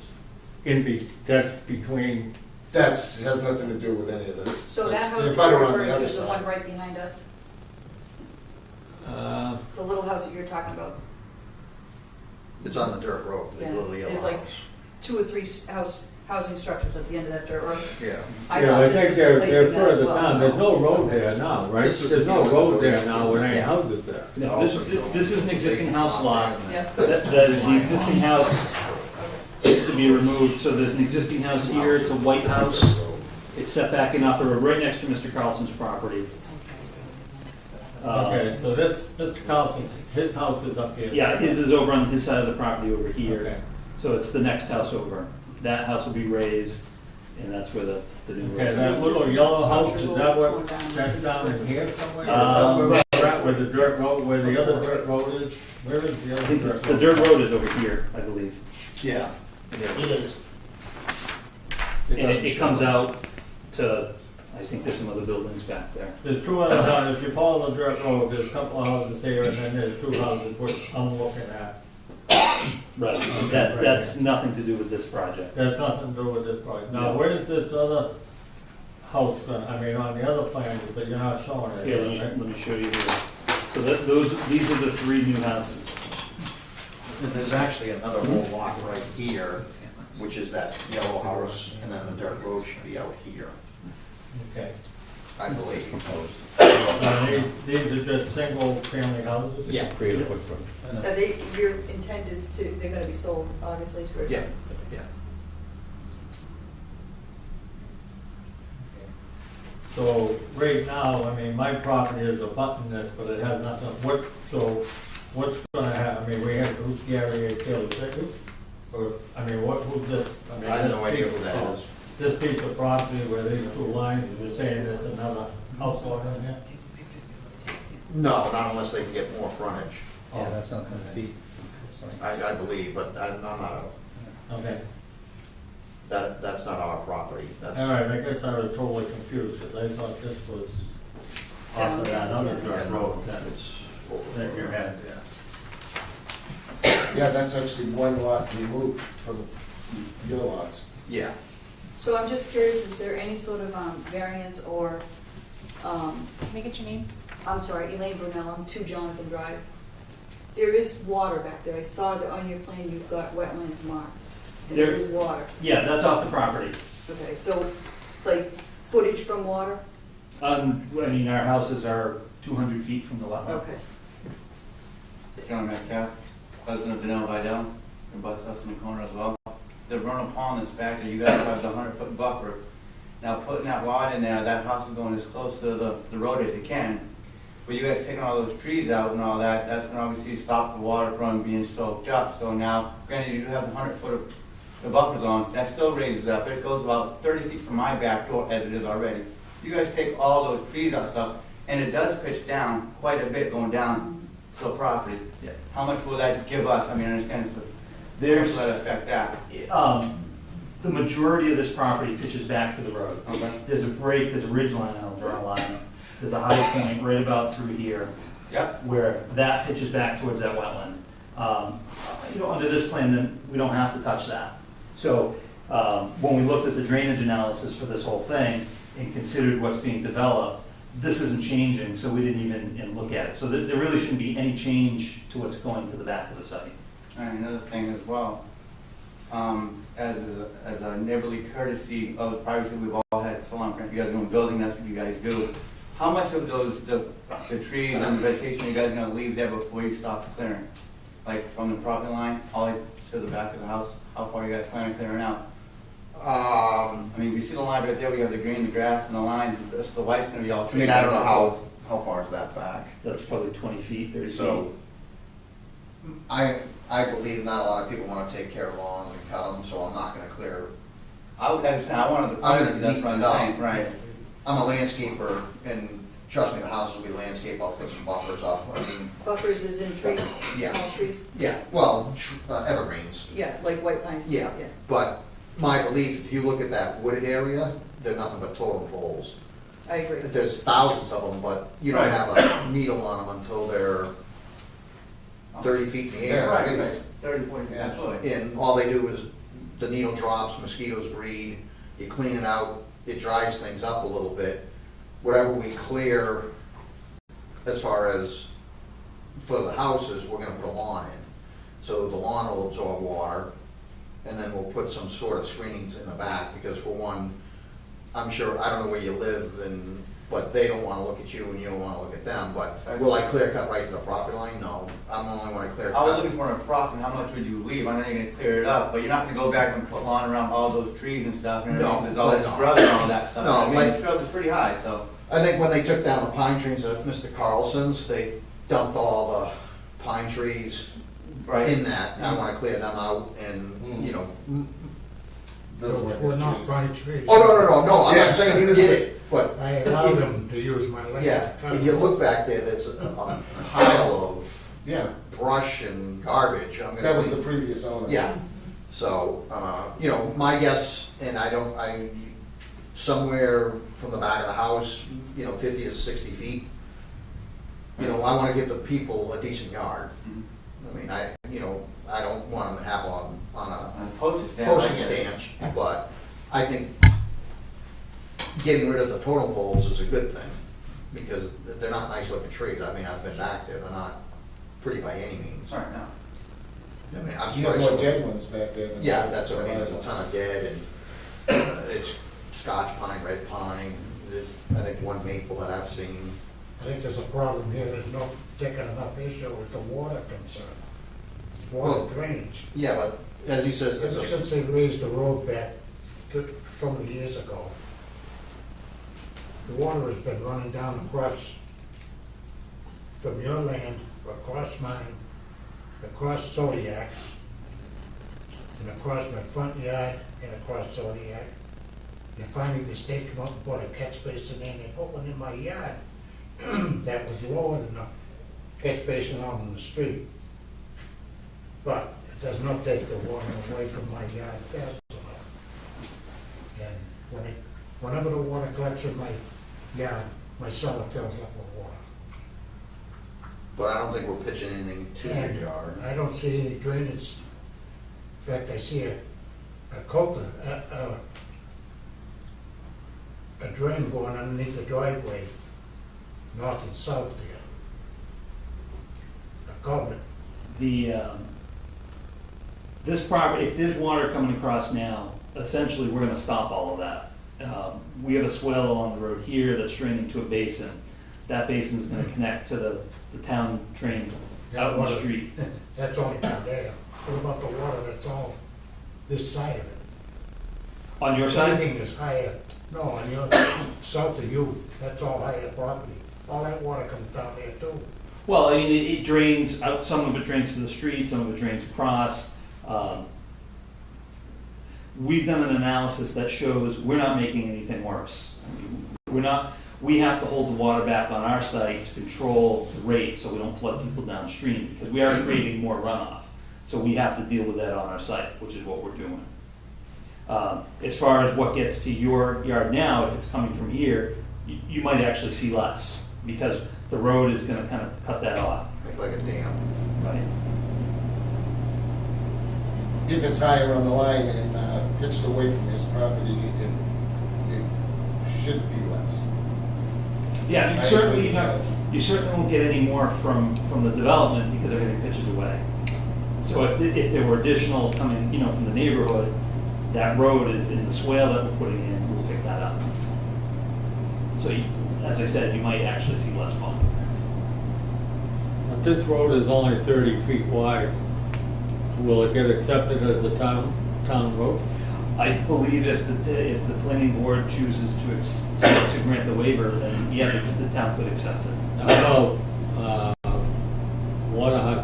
that's between, That's, has nothing to do with any of this. So that That's- house they're that butter you're on the referring to other is the side. one right behind us, the little house that you're talking about. It's on the dirt road, the Yeah, little yellow there's like house. 2 or 3 housing structures at the end of that dirt road. Yeah. I yeah, thought I this think was they're replacing that as further well. down. There's no road there now, right? This is- There's no road there now with any Yeah. houses there. No, this is an existing house lot. Yeah. The existing house is to be removed, so there's an existing house here, it's a white house. It's set back in off the road, right next to Mr. Carlson's property. Okay, so this, Mr. Carlson, his house is up here. Yeah, his is over on his side of the property over here. Okay. So it's the next house over. That house will be raised, and that's where the new Okay, road. that little yellow house, is that what, that's down in here somewhere? Is that Um, where we're at, where the dirt road, where the other dirt road is? Where is the I other think dirt road? the dirt road is over here, I believe. Yeah. It is. And it comes out to, I think there's some other buildings back there. There's 2 other houses, if you follow the dirt road, there's a couple of houses here, and then there's 2 houses which I'm looking at. Right, that's nothing to do with this project. There's nothing to do with this project. Now, where's this other house gonna, I mean, on the other plans, but you're not showing it. Here, right? let me show you here. So these are the 3 new houses. And there's actually another whole lot right here, which is that yellow house, and then the dirt road should be out here, Okay. I believe. These are just single-family houses? Yeah. Create a footprint. Your intent is they're gonna be sold, obviously, to. Yeah, yeah. So, right now, I mean, my property is abutting this, but it has nothing, what's gonna happen? I mean, who's Gary A. Taylor, is that who? Or, I mean, who's this? mean, I have this no idea piece- who that oh, is. This piece of property where these 2 lines, you're saying there's another house lot in there? No, not unless they can get more frontage. Yeah, that's not 100 feet. That's not- I believe, but I'm not, Okay, that's not our property. That's, all right, I guess I was totally confused, because I thought this was off of that other dirt yeah, road that it's, that you had, yeah. Yeah, that's actually one lot removed from your lots. yeah. So I'm just curious, is there any sort of variance or, Can I get your name? I'm sorry, Elaine Brunel, I'm 2 Jonathan Drive. There is water back there. I saw that on your plan you've got wetlands marked. And there There- is water. Yeah, that's off the property. Okay, so like footage from water? I mean, our houses are 200 feet from the wetland. Okay. John Metcalf, husband of Danelle Vidal, and bus us in the corner as well. The runoff pond is back there, you guys have the 100-foot buffer. Now, putting that water in there, that house is going as close to the road as it can. But you guys taking all those trees out and all that, that's gonna obviously stop the water from being soaked up. So now, granted, you do have the 100-foot of the buffers on, that still raises up. It goes about 30 feet from my back door as it is already. You guys take all those trees out and stuff, and it does pitch down quite a bit going down to the property. Yeah. How much will that give us? I mean, I understand, but how much There's, will that affect that? the majority of this property pitches back to the road. Okay. There's a break, there's a ridge line, and I'll draw a line. There's a high point right about through here Yep. where that pitches back towards that wetland. Under this plan, then, we don't have to touch that. So, when we looked at the drainage analysis for this whole thing and considered what's being developed, this isn't changing, so we didn't even look at it. So there really shouldn't be any change to what's going to the back of the site. And another thing as well, as a neighborly courtesy of privacy we've all had so long, you guys are doing building, that's what you guys do. How much of those, the trees and vegetation are you guys gonna leave there before you stop the clearing? Like from the property line all the way to the back of the house, how far are you guys planning on clearing out? I mean, you see the line right there, we have the green, the grass, and the line, the white's gonna be all I trees. mean, I don't know how far is that back? That's probably 20 feet, 30 feet. So, I believe not a lot of people wanna take care of lawns and cut them, so I'm not gonna clear. I would understand, I wanted the I'm privacy, gonna that's what I'm neaten it up. saying, right. I'm a landscaper, and trust me, the houses will be landscaped, I'll put some buffers up, I mean, Buffers is in trees, Yeah. small trees? yeah, well, evergreens. Yeah, like white pines? Yeah, but my belief, if you look at that wooded area, they're nothing but totem poles. I agree. There's thousands of them, but you don't Right. have a needle on them until they're 30 feet in the air. Right, right, 30, 40, Yeah. absolutely. And all they do is, the needle drops, mosquitoes breed, you clean it out, it dries things up a little bit. Whatever we clear, as far as for the houses, we're gonna put a lawn in. So the lawn will absorb water, and then we'll put some sort of screenings in the back, because for one, I'm sure, I don't know where you live, but they don't wanna look at you and you don't wanna look at them, but will I clear cut right to the property line? No, I'm only when I clear I was cut. looking for an approximate, how much would you leave? I know you're gonna clear it up, but you're not gonna go back and put lawn around all those trees and stuff, and No, everything, there's all that no. scrub and all that stuff. No, I mean, like- the scrub is pretty high, so. I think when they took down the pine trees at Mr. Carlson's, they dumped all the pine trees in that. I wanna clear them out and, you know, Those We're not trees. buying trees. oh, no, I'm Yeah. not saying you did it, but, I allow them to use my land. yeah, if you look back there, there's a pile of Yeah, brush and garbage. I'm gonna that was the leave- previous owner. Yeah, so, you know, my guess, and somewhere from the back of the house, 50 to 60 feet. You know, I wanna give the people a decent yard. I mean, I don't want them to have on a On a postage stamp. postage I get it. stamp, but I think getting rid of the totem poles is a good thing, because they're not nice looking trees. I mean, I've been back there, they're not pretty by any means. Sorry, no. I mean, I'm You have surprised. more dead ones back there than. Yeah, that's what I mean, there's a ton of dead, and it's scotch pine, red pine, there's, I think, one maple that I've seen. I think there's a problem here, there's no taking enough issue with the water concern. Water Well, drainage. Yeah, but as he says, Ever there's a, since they raised the road back so many years ago, the water has been running down across, from your land, across mine, across Zodiac, and across my front yard, and across Zodiac. And finally, the state come up and put a catch basin in, and they put one in my yard that was lower than the catch basin out in the street. But it does not take the water away from my yard fast enough. And whenever the water collects in my yard, my cellar fills up with water. But I don't think we're pitching anything to your And yard. I don't see any drainage. In fact, I see a drain going underneath the driveway, north and south there. A culvert. This property, if there's water coming across now, essentially, we're gonna stop all of that. We have a swell along the road here that's draining to a basin. That basin's gonna connect to the town drain out in the street. That's only from there. What about the water that's all this side of it? On your side? Everything is higher. No, on your, south of you, that's all higher property. All that water comes down there too. Well, I mean, it drains out, some of it drains to the street, some of it drains across. We've done an analysis that shows we're not making anything worse. We have to hold the water back on our site to control the rate so we don't flood people downstream, because we are creating more runoff. So we have to deal with that on our site, which is what we're doing. As far as what gets to your yard now, if it's coming from here, you might actually see less, because the road is gonna kind of cut that off. Like a dam. Right. If it's higher on the line and pitched away from his property, it should be less. Yeah, I you certainly, agree with you certainly won't get any more from the development because everything pitches away. So if there were additional coming, from the neighborhood, that road is in the swale that we're putting in, we'll pick that up. So as I said, you might actually see less volume. If this road is only 30 feet wide, will it get accepted as a town road? I believe if the planning board chooses to grant the waiver, then yeah, the town could accept it. I know,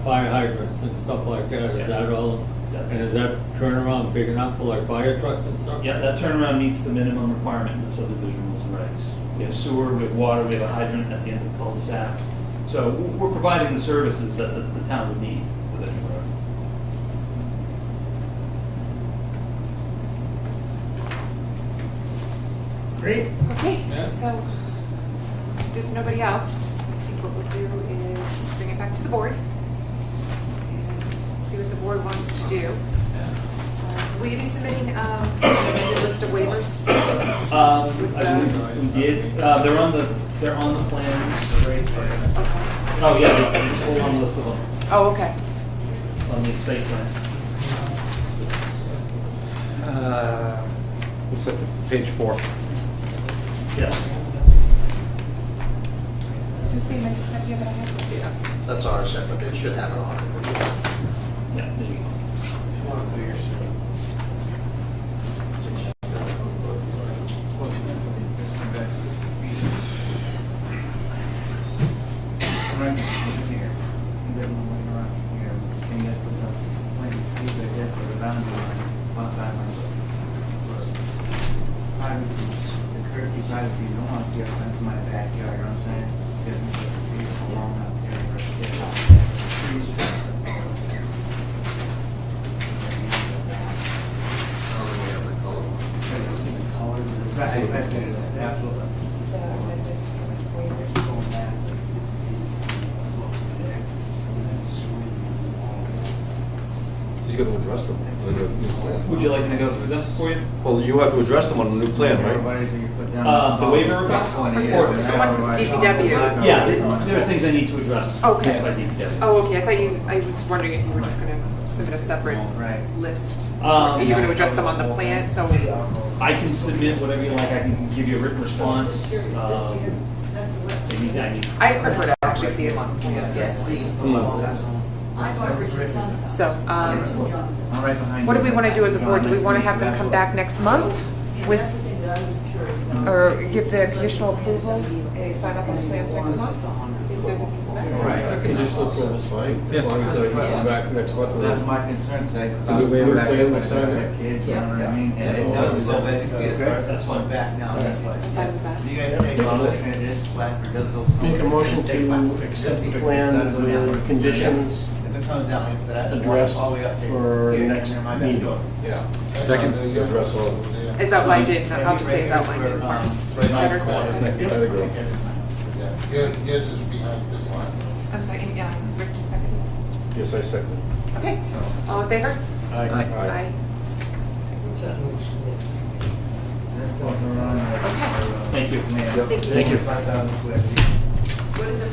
fire hydrants and stuff like that, is that all? And is that turnaround big enough for like fire trucks and stuff? Yeah, that turnaround meets the minimum requirement in the subdivision rules and regs. We have sewer, we have water, we have a hydrant at the end of the cul-de-sac. So we're providing the services that the town would need within the road. Great. Okay, Yeah. so if there's nobody else, I think what we'll do is bring it back to the board and see what the board wants to do. Will you be submitting an amended list of waivers? I believe we did. They're on the plans. Okay. Oh yeah, there's a whole long list of them Oh, okay. on the site plan. Looks like page 4. Yes. Is this the amended set here that I have? Yeah, that's our set, but it should have it on it. Yeah. There you go. I don't think we have the color one. Absolutely. The amended list of waivers. He's going to address them on the new plan. Would you like me to go through this for you? Well, you have to address them on the new plan, right? The waiver request? Or the ones with DPW? Yeah, there are things I need to address. Okay. By DPW. Oh, okay, I was wondering if you were just gonna submit a separate list. Um, Are you gonna address them on the plan, so? I can submit whatever you like. I can give you a written response. I prefer to actually see them on the plan, yes. So, what do we wanna do as a board? Do we wanna have them come back next month with, That's the thing that I was curious about. or give the conditional approval and sign up on plans next month. If everything's met. Right. Conditional approval is fine, as long as he comes back next month. with That's it. my concern, because I. Do we have a plan to sign it? Have kids, you know what I mean? And it does, so basically, it starts this one back now, that's why. Fine with that. Do you guys take a motion, it is flat for digital? Make a motion to accept the plan with conditions If it comes down, like I said, I addressed all the way up to for here, next near my back meeting. door. Yeah. Second. To address all. As outlined in, I'll just say as outlined in Mark's letter. I agree. Yours is behind this line. I'm sorry, Rick, you seconded? Yes, I second. Okay, all in favor? Aye. Aye. Thank you. Thank you. What is it?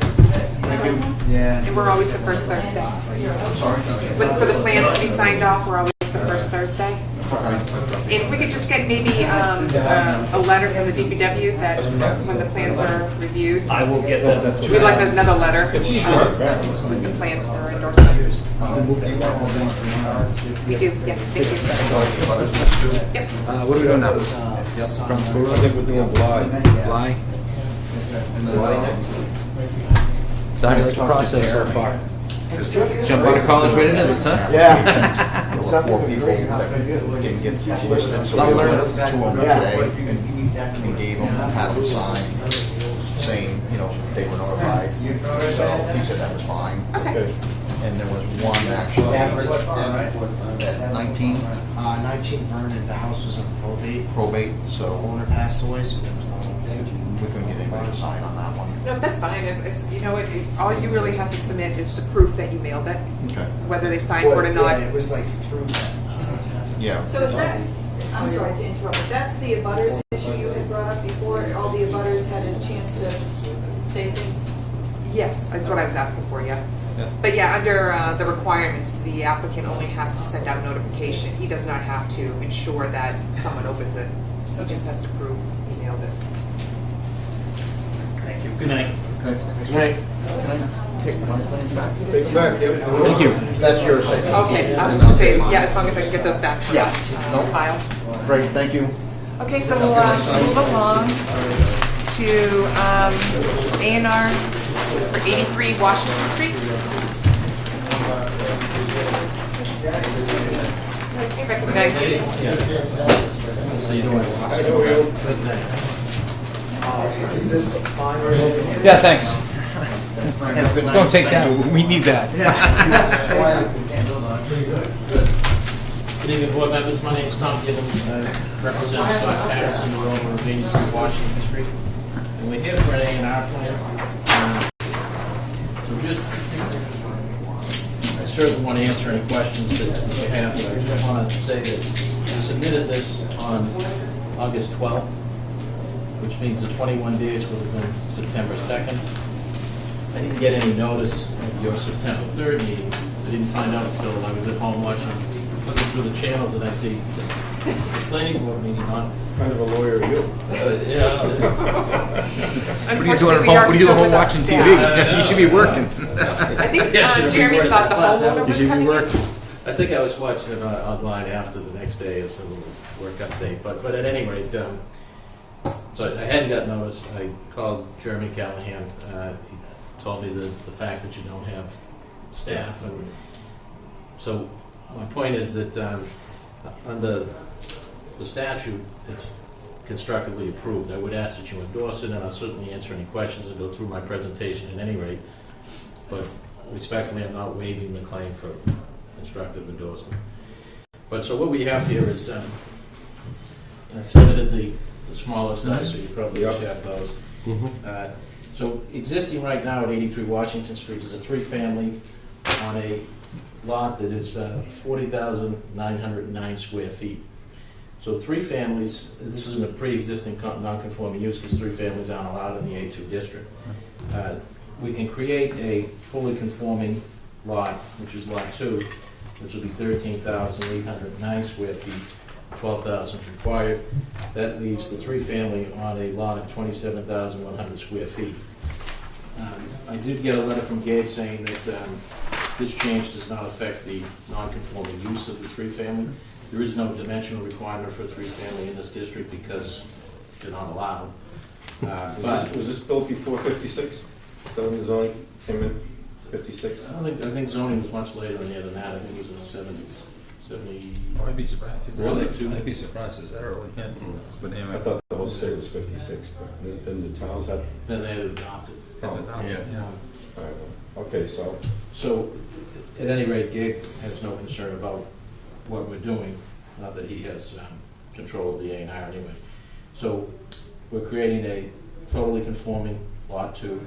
Yeah. And we're always the first Thursday. I'm sorry. For the plans to be signed off, we're always the first Thursday. If we could just get maybe a letter from the DPW that when the plans are reviewed, I will get that. we'd like another letter. It's usually With the plans for endorsement. We do, yes, thank you. Yep. What are we doing now? Brown School I Road? think we're doing blind. Fly? And then, So how do you like the process so far? Jump out of college right into this, huh? There were 4 people that didn't get listed, so we went to them today and gave them, had them sign, saying, you know, they were notified. So he said that was fine. Okay. And there was one actually at 19 19 Vernon, the house was in probate, probate, so owner passed away, so there was no. we couldn't get anybody to sign on that one. No, that's fine. You know, all you really have to submit is the proof that you mailed it, Okay. whether they signed for it or not. It was like through that. Yeah. So is that, I'm sorry to interrupt, but that's the abutters issue you had brought up before, all the abutters had a chance to say things? Yes, that's what I was asking for, yeah. But yeah, under the requirements, the applicant only has to send out notification. He does not have to ensure that someone opens it. He just has to prove he mailed it. Thank you. Good night. Right. Take my plans back. Take it back, yep. Thank you. That's yours, I think. Okay, I was gonna say, yeah, as long as I can get those back to the Yeah. Nope. file. Great, thank you. Okay, so we'll move along to A&R for 83 Washington Street. Okay, recognize you. So you doing? Yeah, thanks. Good night. Don't take Thank that, we need that. Good evening, board members. My name is Tom Gibbons. I represent Scott Patterson, the owner of 83 Washington Street. And we're here for an A&R plan. So just, I certainly want to answer any questions that you have, but I just want to say that we submitted this on August 12th, which means the 21 days would have been September 2nd. I didn't get any notice of your September 3rd meeting. I didn't find out until I was at home watching, looking through the channels, and I see the planning board meeting on. Kind of a lawyer, you. Yeah. What are you doing at home, what are you doing at home watching TV? You should be working. I think Yeah, should have Jeremy reworded thought the that, but that homeowner was- was You should be coming in. working. I think I was watching it online after the next day as a little work update, but at any rate, so I hadn't got notice. I called Jeremy Callahan. He told me the fact that you don't have staff, and so my point is that under the statute, it's constructively approved. I would ask that you endorse it, and I'll certainly answer any questions and go through my presentation at any rate. But respectfully, I'm not waiving the claim for constructive endorsement. But so what we have here is, I submitted the smaller size, so you probably each have those. So existing right now at 83 Washington Street is a 3-family on a lot that is 40,909 square feet. So 3 families, this isn't a pre-existing non-conforming use because 3 families aren't allowed in the A2 district. We can create a fully conforming lot, which is lot 2, which will be 13,809 square feet, 12,000 required. That leaves the 3-family on a lot of 27,100 square feet. I did get a letter from Gabe saying that this change does not affect the non-conforming use of the 3-family. There is no dimensional requirement for a 3-family in this district because they're not allowed. Was this built before 56? So when the zoning came in, 56? I think zoning was much later than that. I think it was in the 70s. 70. I'd be surprised. Really? I'd be surprised if it was that early. Yeah. But I anyway. thought the whole state was 56, but then the towns had... Then they had it adopted. Yeah. All right, okay, so... So, at any rate, Gabe has no concern about what we're doing, not that he has control of the A&R anyway. So, we're creating a totally conforming Lot 2,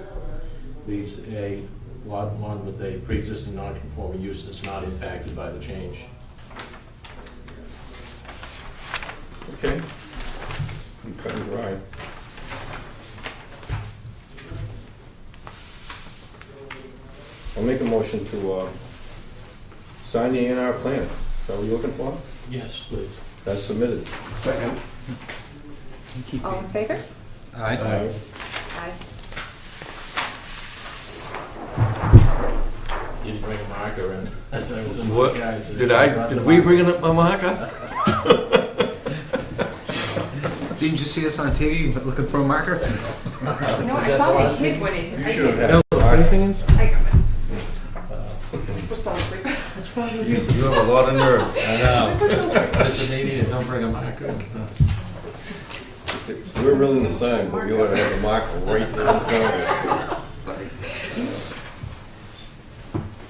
leaves a Lot 1 with a pre-existing non-conforming use that's not impacted by the change. Okay. I'm cutting dry. I'll make a motion to sign the A&R plan. Is that what you're looking for? Yes, please. That's submitted. Second. All in favor? Aye. Aye. You just bring a marker in. That's how it was in What? the guys. Did we bring up my marker? Didn't you see us on TV looking for a marker? You know, I thought I hid one in. You should have had... I got it. Just fell asleep. You have a lot of nerve. I know. It's a meeting, don't bring a marker. We're willing to sign, but you ought to have a marker right there in front of us. Sorry.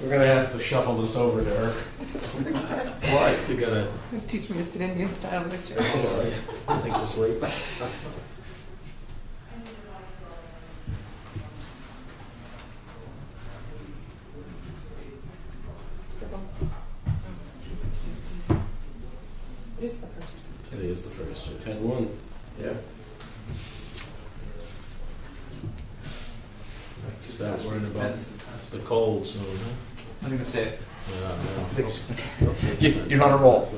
We're gonna have to shuffle this over to her. Why? You gotta... Teach me Mr. Indian style picture. I think it's asleep. It is the first. It is the first. 10-1. Yeah. Start worrying about the cold, so... I'm gonna say it. Yeah, You're on a roll.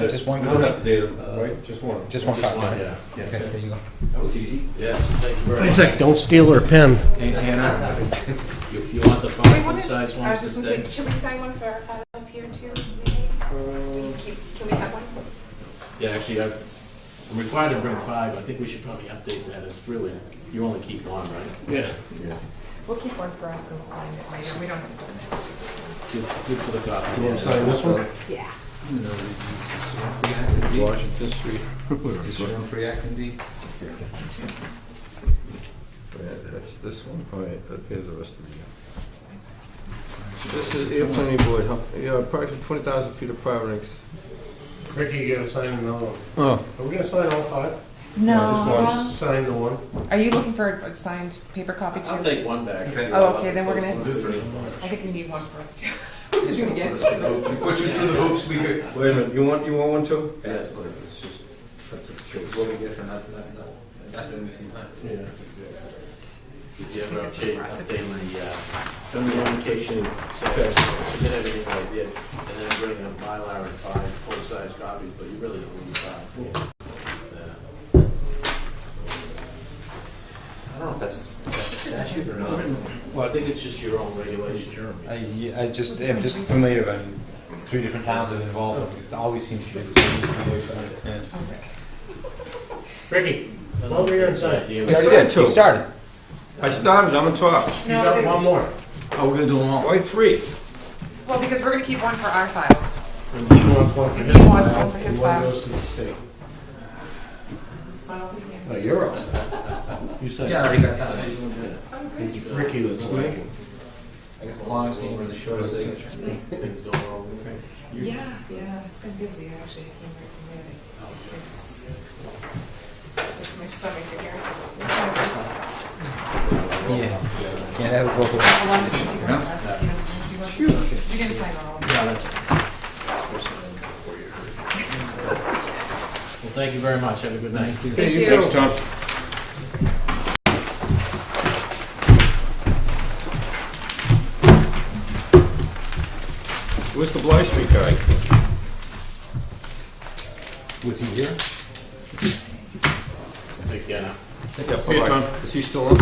Just one One copy. update, right? Just one. Just one Just copy. one, right? yeah. Okay, there you go. That was easy. Yes, thank you very Wait a much. sec, don't steal her pen. Hannah. You want the Wait, phone what is- size I ones was to just gonna stay? say, should we sign one for our files here too? Maybe? Can we have one? Yeah, actually, I'm required to bring 5. I think we should probably update that. It's really, you only keep one, right? Yeah. Yeah. We'll keep one for us and we'll sign it later. We don't have to do that. Good for the copy. You wanna sign this one? Yeah. Free acting deed. Washington Street. Is this your own free acting deed? Yeah, that's this one. All right, here's the rest of the... This is Air Planning Board, approximately 20,000 feet of properties. Ricky, you gotta sign another one. Oh. Are we gonna sign all 5? No. Sign the one. Are you looking for a signed paper copy too? I'll take one back. Okay. Oh, okay, then we're gonna- Let's do 3. I think we need one first too. We put you through the hoops we could. Wait a minute, you want one too? Yes, please. It's just, this is what we get for not doing this in time. Yeah. Did you Just ever think it's update progressive. the communication says, submit everything I did, and then bring a Mylar and 5 full-size copies, but you really don't need 5. Yeah. I don't know if that's a statute or not. Well, I think it's just your own regulation. I just am just familiar. I mean, 3 different towns have been involved. It always seems to be the same. Yeah. Ricky, over here inside. We already did. He started. I started, I'm on top. You got one more. Oh, we're gonna do them all. Why 3? Well, because we're gonna keep one for our files. And he wants one for And his he wants file, one for his and one file. goes to the state. Smile again. Oh, you're all set. You said. Yeah, I already got that. It's Ricky that's speaking. I guess the longest name or the shortest signature. Things going wrong. Yeah, it's been busy actually. I came right from there. It's my stomach here. Yeah. Can't have it both ways. How long does it take? You didn't sign all of them. Yeah, that's. Well, thank you very much. Have a good night. Thank you. Thanks, Tom. Where's the Bly Street guy? Was he here? Take care now. Yeah, see you, Tom. Is he still on?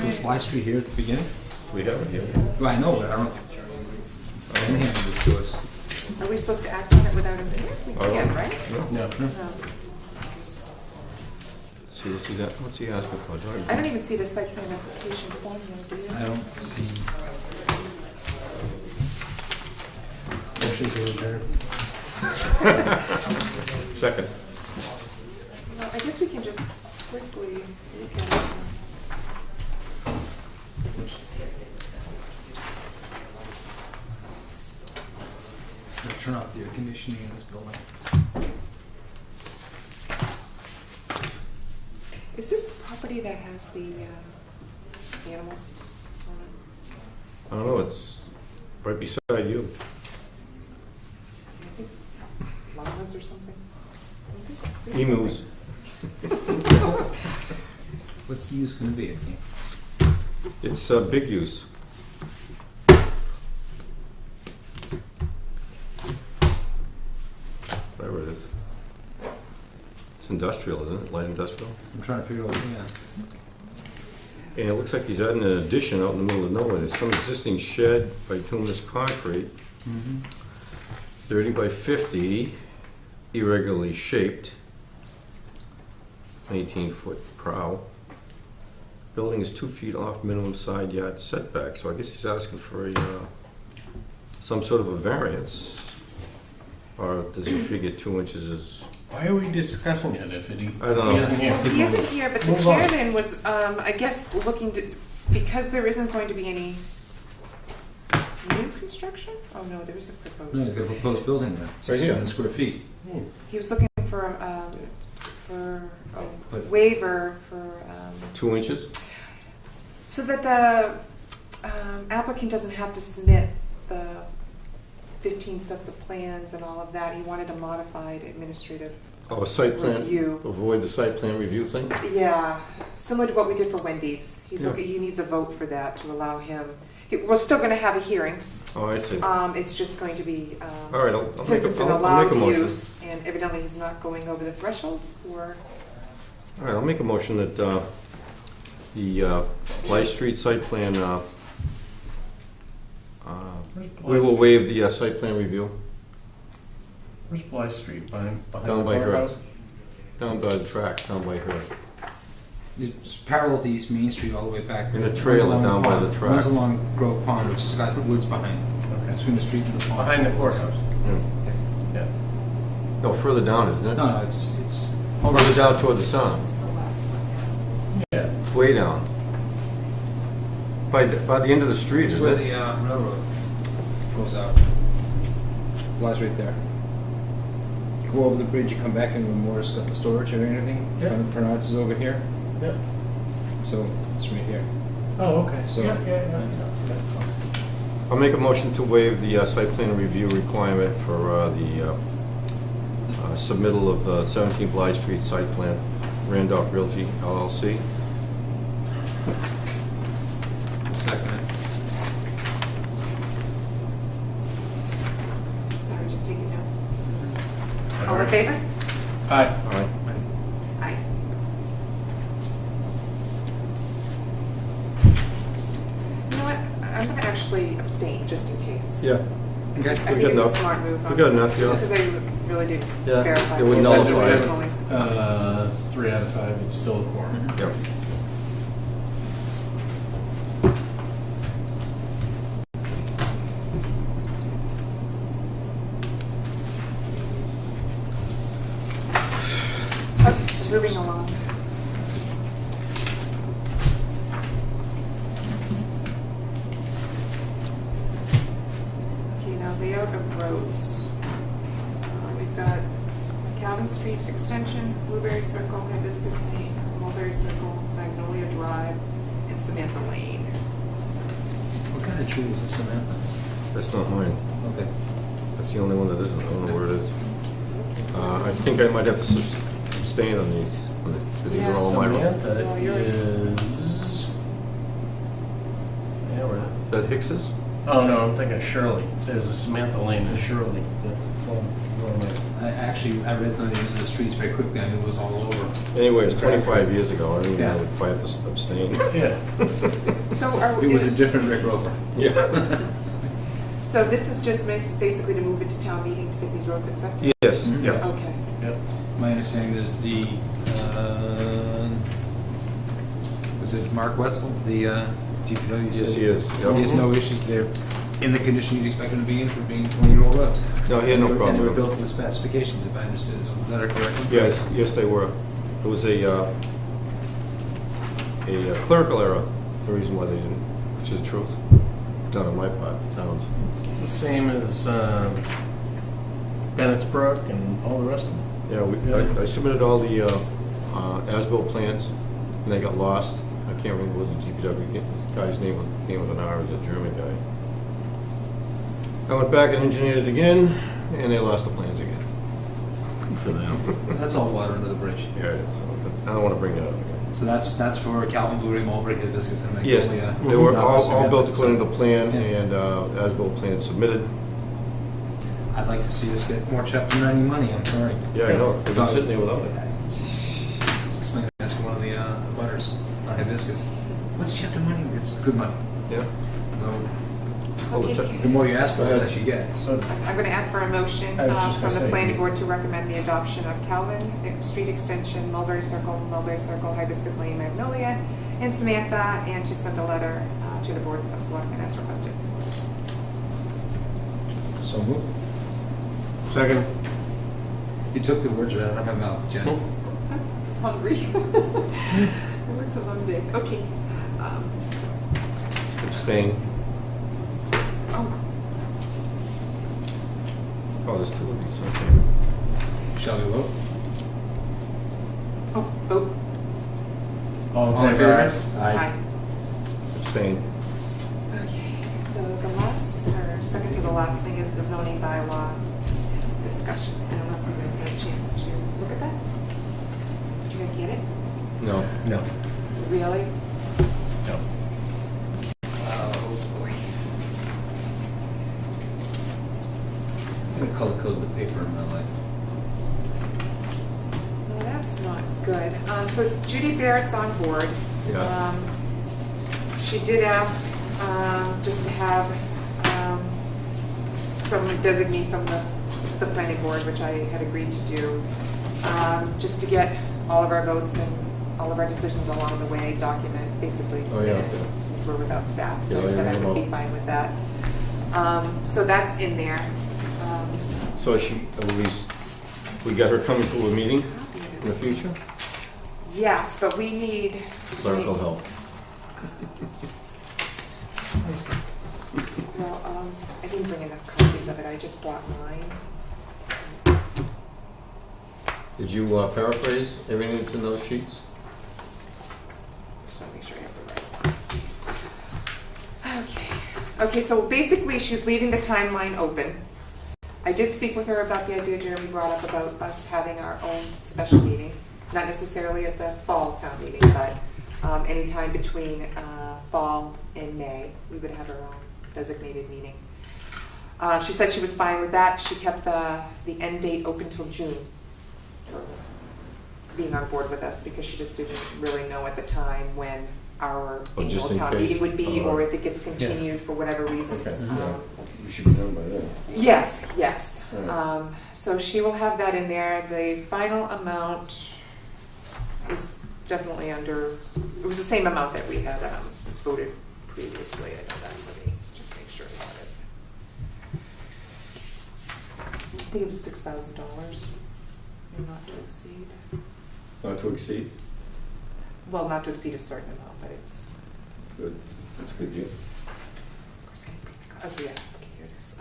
Was Bly Street here at the beginning? We have it here. Well, I know, but I don't. I didn't hand this to us. Are we supposed to act on it without him there? We can, right? No. No. See, what's he asking for, George? I don't even see the site plan application form there, do you? I don't see. Motion to adjourn. Second. Well, I guess we can just quickly look at it. Turn off the air conditioning in this building. Is this the property that has the animals on it? I don't know, it's right beside you. I think llamas or something? I think there's Emus. What's the use going to be? It's big use. Whatever it is. It's industrial, isn't it? Light industrial? I'm trying to figure out. Yeah. And it looks like he's adding an addition out in the middle of nowhere. There's some existing shed, bituminous concrete, 30 by 50, irregularly shaped, 18-foot prow. Building is 2 feet off minimum side yard setback, so I guess he's asking for a, some sort of a variance. Or does he figure 2 inches is... Why are we discussing it if he I don't know. isn't here? He isn't here, but the Move on. chairman was, I guess, looking to, because there isn't going to be any new construction? Oh, no, there is a No, he's proposed. got a proposed building there. 600 square feet. He was looking for a But- waiver for, 2 inches? so that the applicant doesn't have to submit the 15 sets of plans and all of that. He wanted a modified administrative Oh, a site plan, review. avoid the site plan review thing? Yeah, similar to what we did for Wendy's. He's Yeah. looking, he needs a vote for that to allow him. We're still going to have a hearing. Oh, I see. It's just going to be, All right, I'll since make it's a, an I'll make allowed a motion. use, and evidently he's not going over the threshold, or, All right, I'll make a motion that the Blythe Street site plan, we will waive the site plan review Where's Blythe Street? Behind Down the by her. courthouse? down by the tracks, down by her. It's parallel to East Main Street all the way back. In a Runs trailer along down by pond. the Runs tracks. along Grove Pond, which has got woods behind. Okay. Between the street and the pond. Behind the courthouse. Yeah. Yeah. No, further down, isn't it? No, it's Further down toward the sun. Yeah. It's way down. By the end of the street, It's isn't where it? the railroad goes out. Lies right there. You go over the bridge, you come back, and Moore's got the storage and everything. Yeah. Bernard's is over here, Yeah. so it's right here. Oh, okay. So- Yeah. I'll make a motion to waive the site plan review requirement for the submittal of 17 Blythe Street site plan, Randolph Realty LLC. Second. sorry, just taking notes. All in favor? Aye. All right. Aye. You know what, I'm going to actually abstain, just in case. Yeah. Okay. I We think got it's a enough. smart move. We got enough, Just yeah. because I really did Yeah, verify. it would this nullify it. personally. 3 out of 5, it's still a quorum. Yep. Okay, so moving along. Okay, now layout of roads. We've got Calvin Street Extension, Blueberry Circle, Hibiscus Lane, Mulberry Circle, Magnolia Drive, and Samantha Lane. What kind of tree is this, Samantha? That's not mine. Okay. That's the only one that isn't. I don't know where it is. I think I might have to abstain on these. Because these are all my. Samantha It's all yours. is... Yeah, we're... Is that Hicks's? Oh, no, I'm thinking Shirley. There's a Samantha Lane and Shirley. I read the names of the streets very quickly. I knew it was all over. Anyway, it's 25 years ago. I don't even Yeah. know if I have to abstain. Yeah. So are It was is- a different Rick Rover. Yeah. So this is just basically to move it to town meeting to get these roads accepted? Yes, Mhm. yes. Okay. My understanding is was it Mark Wetzel, the DPW? Yes, said he is. Yep. He has no issues there in the condition you'd expect them to be in for being 20-year-old roads. No, he had no And problem they were with it. built to the specifications, if I understood. Is that correct? Yes, they were. It was a clerical error, the reason why they didn't, which is the truth, done on my part, the town's. The same as Bennett's Brook and all the rest of them. Yeah, I submitted all the as-built plans, and they got lost. I can't remember what the DPW guy's name with an R, is a German guy. I went back and engineered it again, and they lost the plans again. Good for them. That's all water under the bridge. Yeah, so I don't want to bring that up again. So that's for Calvin, Blue Ray, Mulberry, Hibiscus, and Yes, Magnolia. they were Not all submitted, built so- according to plan, Yeah. and as-built plans submitted. I'd like to see us get more Chapter 90 money, I'm sorry. Yeah, I know, they've been sitting there without it. Just explain that to one of the butters on Hibiscus. What's Chapter money? It's good money. Yeah. So, Okay. the more you ask for, the less you get. So, I'm going to ask for a motion I was just from gonna the say- planning board to recommend the adoption of Calvin Street Extension, Mulberry Circle, Hibiscus Lane, Magnolia, and Samantha, and to send a letter to the Board of Selectmen as requested. So moved. second, You took the words right out of my mouth, Jess. Hungry. I worked a long day. Okay. Abstain. Oh, Oh, there's two of these, okay. Shall we vote? vote. all in favor? Aye. Abstain. Okay, so the last, or second to the last thing is the zoning bylaw discussion. I don't know if you guys had a chance to look at that. Did you guys get it? No. No. Really? No. Oh, boy. I'm gonna color code the paper in my life. Well, that's not good. So Judy Barrett's on board. Yeah. She did ask just to have someone designate from the planning board, which I had agreed to do, just to get all of our votes and all of our decisions along the way, document basically Oh, yeah, minutes, okay. since we're without staff. So Yeah, I said yeah, I would be well. fine with that. So that's in there. So she, at least, we got her coming to a meeting in the future? Yes, but we need. Clerical help. Well, I didn't bring enough copies of it, I just brought mine. Did you paraphrase everything that's in those sheets? Just want to make sure I have the right. Okay. Okay, so basically, she's leaving the timeline open. I did speak with her about the idea Jeremy brought up about us having our own special meeting, not necessarily at the fall town meeting, but anytime between fall and May, we would have our own designated meeting. She said she was fine with that. She kept the end date open till June for being on board with us, because she just didn't really know at the time when our Oh, just annual in town case. meeting would be, or Uh-huh. if it gets continued for whatever reasons. Okay. We should be done by then. Yes, yes. All right. So she will have that in there. The final amount is definitely under, it was the same amount that we had voted previously. I know that. Let me just make sure I have it. I think it was $6,000, not to exceed. Not to exceed? Well, not to exceed a certain amount, but it's, Good. That's a good deal. of course, oh, yeah, okay, here it is.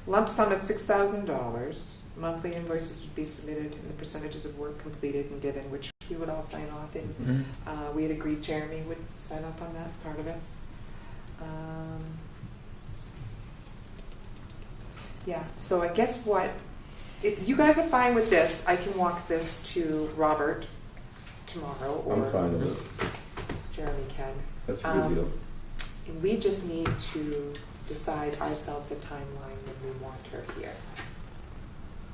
Lump sum of $6,000. Monthly invoices would be submitted and the percentages of work completed and given, which we would all sign off in. We had agreed Jeremy would sign off on that part of it. Let's see. Yeah, so I guess what, if you guys are fine with this, I can walk this to Robert tomorrow, I'm or fine with it. Jeremy can. That's a good deal. And we just need to decide ourselves a timeline when we want her here.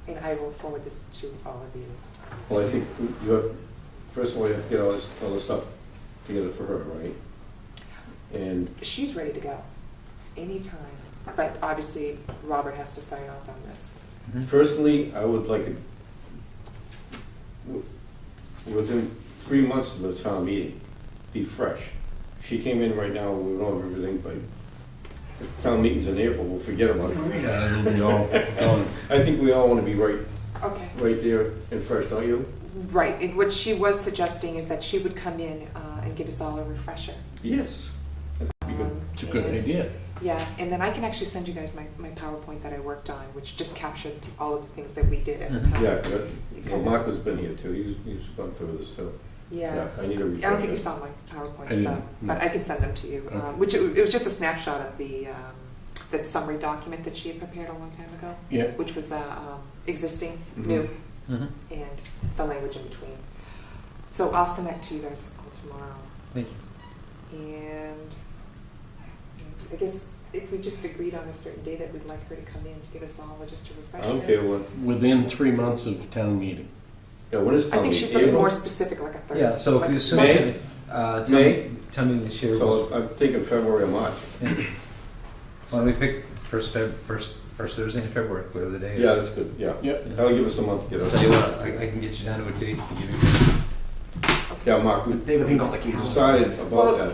And I will forward this to all of you. Well, I think you have, first of all, you have to get all this stuff together for her, right? And, She's ready to go, anytime. but obviously Robert has to sign off on this. Personally, I would like it within 3 months of the town meeting, be fresh. If she came in right now, we don't have everything, but if town meeting's in April, we'll forget about it. Yeah, it'll be all done. I think we all want to be right Okay. there and fresh, don't you? Right, and what she was suggesting is that she would come in and give us all a refresher. Yes. That'd be good. It's a good And- idea. Yeah, and then I can actually send you guys my PowerPoint that I worked on, which just captured all of the things that we did at the time. Yeah, 'cause You well, kinda- Mark has been here too, he's gone through this too. Yeah. I need a refresher. I don't think you saw my I PowerPoints didn't, though, but no. I can send them to you. Okay. Which it was just a snapshot of the that summary document that she had prepared a long time ago, Yeah. which was existing, Mhm. new, Mhm. and the language in between. So I'll send that to you guys all tomorrow. Thank you. And I guess if we just agreed on a certain day that we'd like her to come in to give us all just a refresher. I don't care what, Within 3 months of town meeting. yeah, what is I town think meeting? she's looking April? more specific, like a Thursday. Yeah, so if like you assume, May? May? tell me this year. So I'm thinking February or March. Why don't we pick first Thursday in February, whatever the day is. Yeah, that's good, yeah. Yep. That'll give us a month to get I'll us. tell you what, I can get you down to a date. and give you- Yeah, Mark, we They would think all the kids. decided about Well- that.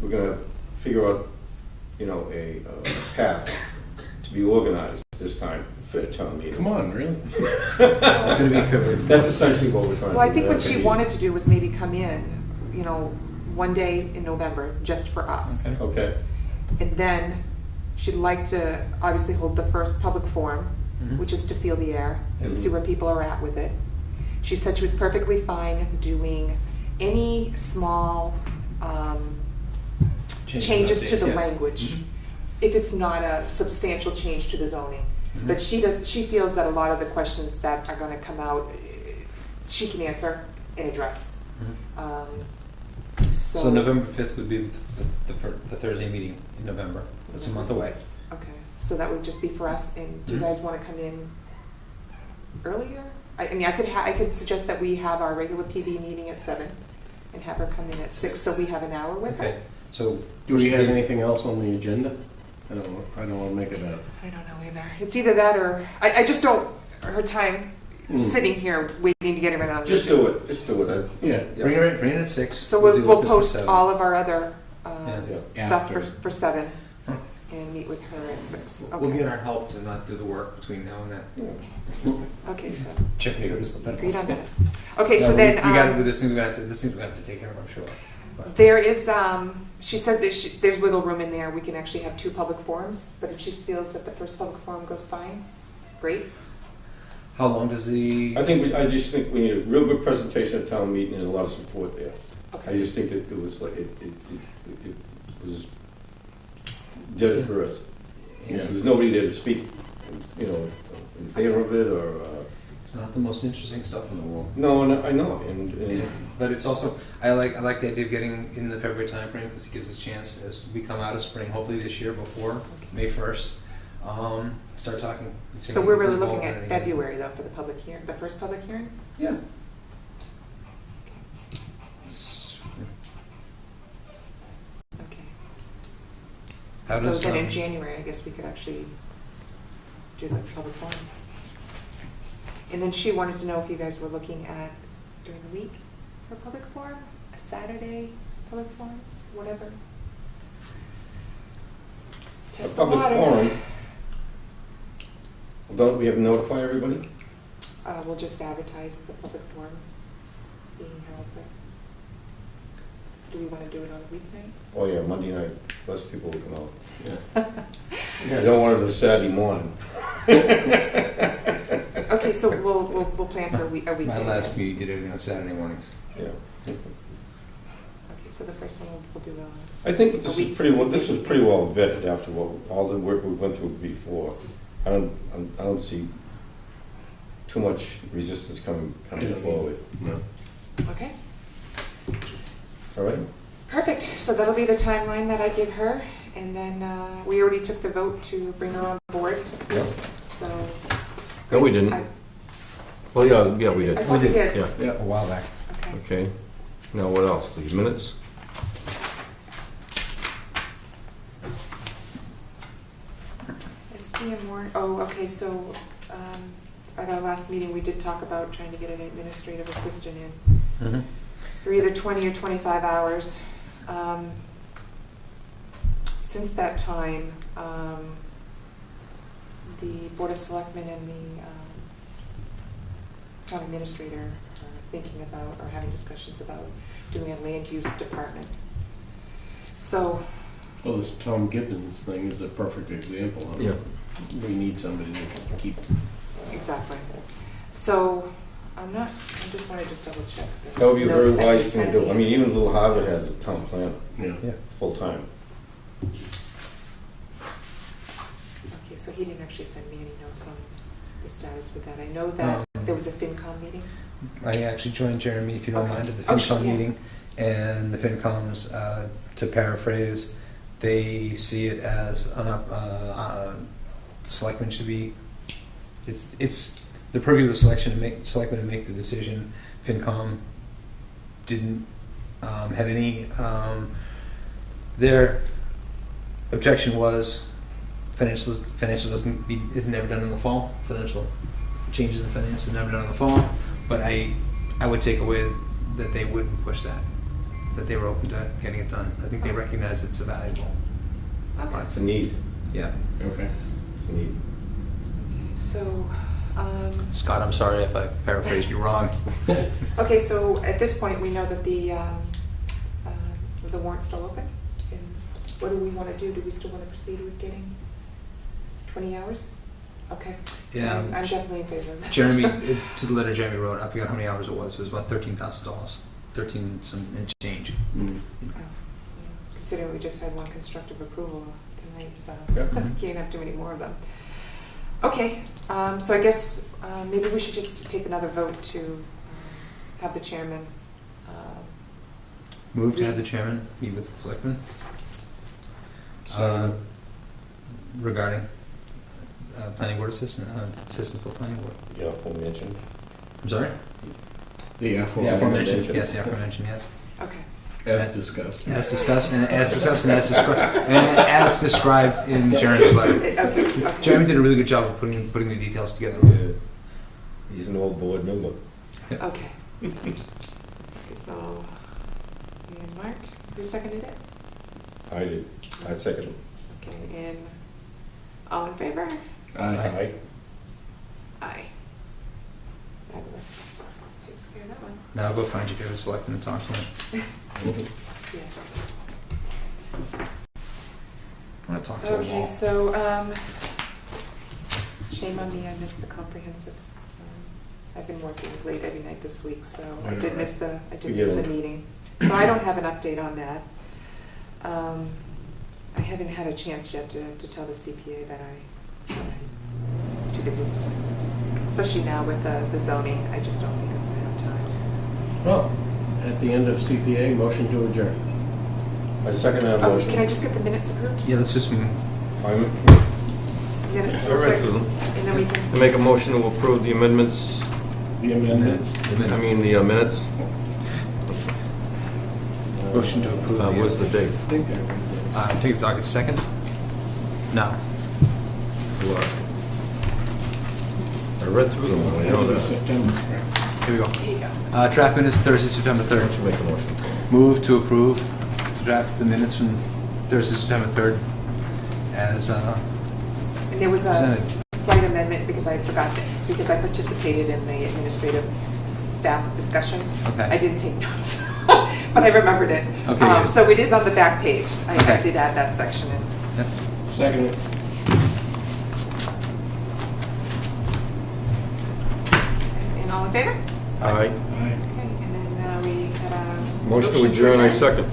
We're gonna figure out, a path to be organized this time for the town meeting. Come on, really? It's gonna be February. That's essentially what we're trying to do. Well, I think what That's she gonna wanted to do was maybe come in, one day in November, just for us. Okay. be- Okay, And then she'd like to obviously hold the first public forum, Mhm. which is to feel the air and see Mhm. where people are at with it. She said she was perfectly fine doing any small changes to updates, the yeah. language, Mhm. if it's not a substantial change to the zoning. Mhm. But she feels that a lot of the questions that are gonna come out, she can answer and address. Mhm. So November 5th would be the Thursday meeting in November. That's a month away. Okay, so that would just be for us, and do you Mhm. guys wanna come in earlier? I mean, I could suggest that we have our regular PB meeting at 7 and have her come in at 6, so we have an hour with her. Okay, so. Do we have anything else on the agenda? I don't want to make it a... I don't know either. It's either that or, I just don't, her time sitting here waiting to get everyone on. the just agenda. do it, just do it. Yeah. Bring it in at 6. So we'll deal with it for post 7. all of our other Yeah. stuff After. for 7 and meet with her at 6. We'll Okay. get our help to not do the work between now and then. Okay, so Check me or something. agreed on that. Okay, No, so then. we got it with this thing. We have to take care of. I'm sure. But There is, she said that there's wiggle room in there. We can actually have 2 public forums, but if she feels that the first public forum goes fine, great. how long does the? I just think we need a real good presentation at town meeting and a lot of support there. I Okay. just think that it was like, it was dead at birth. Yeah. There's nobody there to speak, in favor of it, or, It's not the most interesting stuff in the world. no, I know, and But it's also I like the idea of getting in the February timeframe because it gives us a chance as we come out of spring, hopefully this year before May 1st, start talking. So we're really looking Involved in at it. February though for the public hearing, the first public hearing? Yeah. Okay. How So does then in January, I guess we could actually do the public forums. And then she wanted to know if you guys were looking at during the week for a public forum, a Saturday public forum, whatever. a Test the public waters. forum. Don't we have to notify everybody? We'll just advertise the public forum being held there. Do we want to do it on a weeknight? Oh, yeah, Monday night, less people will come out. Yeah. I don't want it on a Saturday morning. Okay, so we'll plan for a weekday. My last meeting did everything on Saturday mornings. Yeah. Okay, so the first one we'll do on. I think that this was pretty well vetted after all the work we went through before. I don't see too much resistance coming forward. No. Okay, All right? perfect. So that'll be the timeline that I give her. And then we already took the vote to bring her on board, Yeah. so. No, we didn't. I- Well, yeah, we did. I thought we did. Yeah. Yeah. A while back. Okay. Okay. Now, what else? The minutes? Okay, so, at our last meeting, we did talk about trying to get an administrative assistant in Mhm. for either 20 or 25 hours. Since that time, the Board of Selectmen and the town administrator are thinking about, or having discussions about, doing a land use department. So, Well, this Tom Gibbons thing is a perfect example of it. Yeah. We need somebody to keep. exactly. So, I just want to just double check. the That would be a very notes that he wise thing to sent do. I me. mean, even Little Harvard has a town planner, Yeah. Yeah. full-time. Okay, so he didn't actually send me any notes on the status with that. I know that there was a FinCom meeting. I actually joined Jeremy, if you don't Okay. mind, at the Oh, sure, FinCom yeah. meeting. And the FinComs, to paraphrase, they see it as the selectmen should be, it's the purview of the selectmen to make the decision. FinCom didn't have any, their objection was financial is never done in the fall. Financial changes in finance is never done in the fall. But I would take away that they wouldn't push that they were open to getting it done. I think they recognize it's valuable. Okay. It's a need, Yeah. Okay. it's a need. So, Scott, I'm sorry if I paraphrased you wrong. okay, so at this point, we know that the warrant's still open. And what do we want to do? Do we still want to proceed with getting 20 hours? Okay. Yeah. I'm definitely in favor of that. Jeremy, to the letter Jeremy wrote, I forgot how many hours it was. It was about $13,000, 13 some and change. Mm. Oh, yeah. Considering we just had one constructive approval tonight, so Yeah. can't have too many more of them. Okay, so I guess maybe we should just take another vote to have the chairman. Move to have the chairman meet with the selectmen regarding planning board assistant for planning board. Yeah, full mention. I'm sorry? The The aforementioned, aforementioned, yes, the aforementioned, yes. Okay. as discussed. As discussed and as described in Jeremy's letter. Okay. Jeremy did a really good job of putting the details together. Yeah. He's an old board member. Okay. Okay, so, and Mark, who seconded it? I did, I second him. Okay, and all in favor? Aye. Aye. Fabulous. Takes care of that one. Now go find your favorite selectman and talk to him. Yes. I want to talk to him Okay, all. so, shame on me, I missed the comprehensive. I've been working late every night this week, so I did miss the meeting. So I don't have an update on that. I haven't had a chance yet to tell the CPA that I'm too busy. Especially now with the zoning, I just don't think I'm gonna have time. Well, at the end of CPA, motion to adjourn. I second that Oh, motion. can I just get the minutes approved? Yeah, let's just move. Minutes I real read quick, through them. and then we can. I make a motion to approve the amendments, The amendments. the minutes. Motion to approve. What's the date? I think it's August 2nd? No. I read through them, I know that. September, right? Here we go. Here you go. Draft minutes Thursday, September Why don't 3rd. you make a motion? Move to approve, to draft the minutes from Thursday, September 3rd as, And there was a Presented. slight amendment because I forgot to, because I participated in the administrative staff discussion. Okay. I didn't take notes, but I remembered it. Okay, good. So it is on the back page. I Okay. did add that section in. Yep. Second. And all in favor? Aye. Aye. Okay, and then we had a. Motion to adjourn, I second.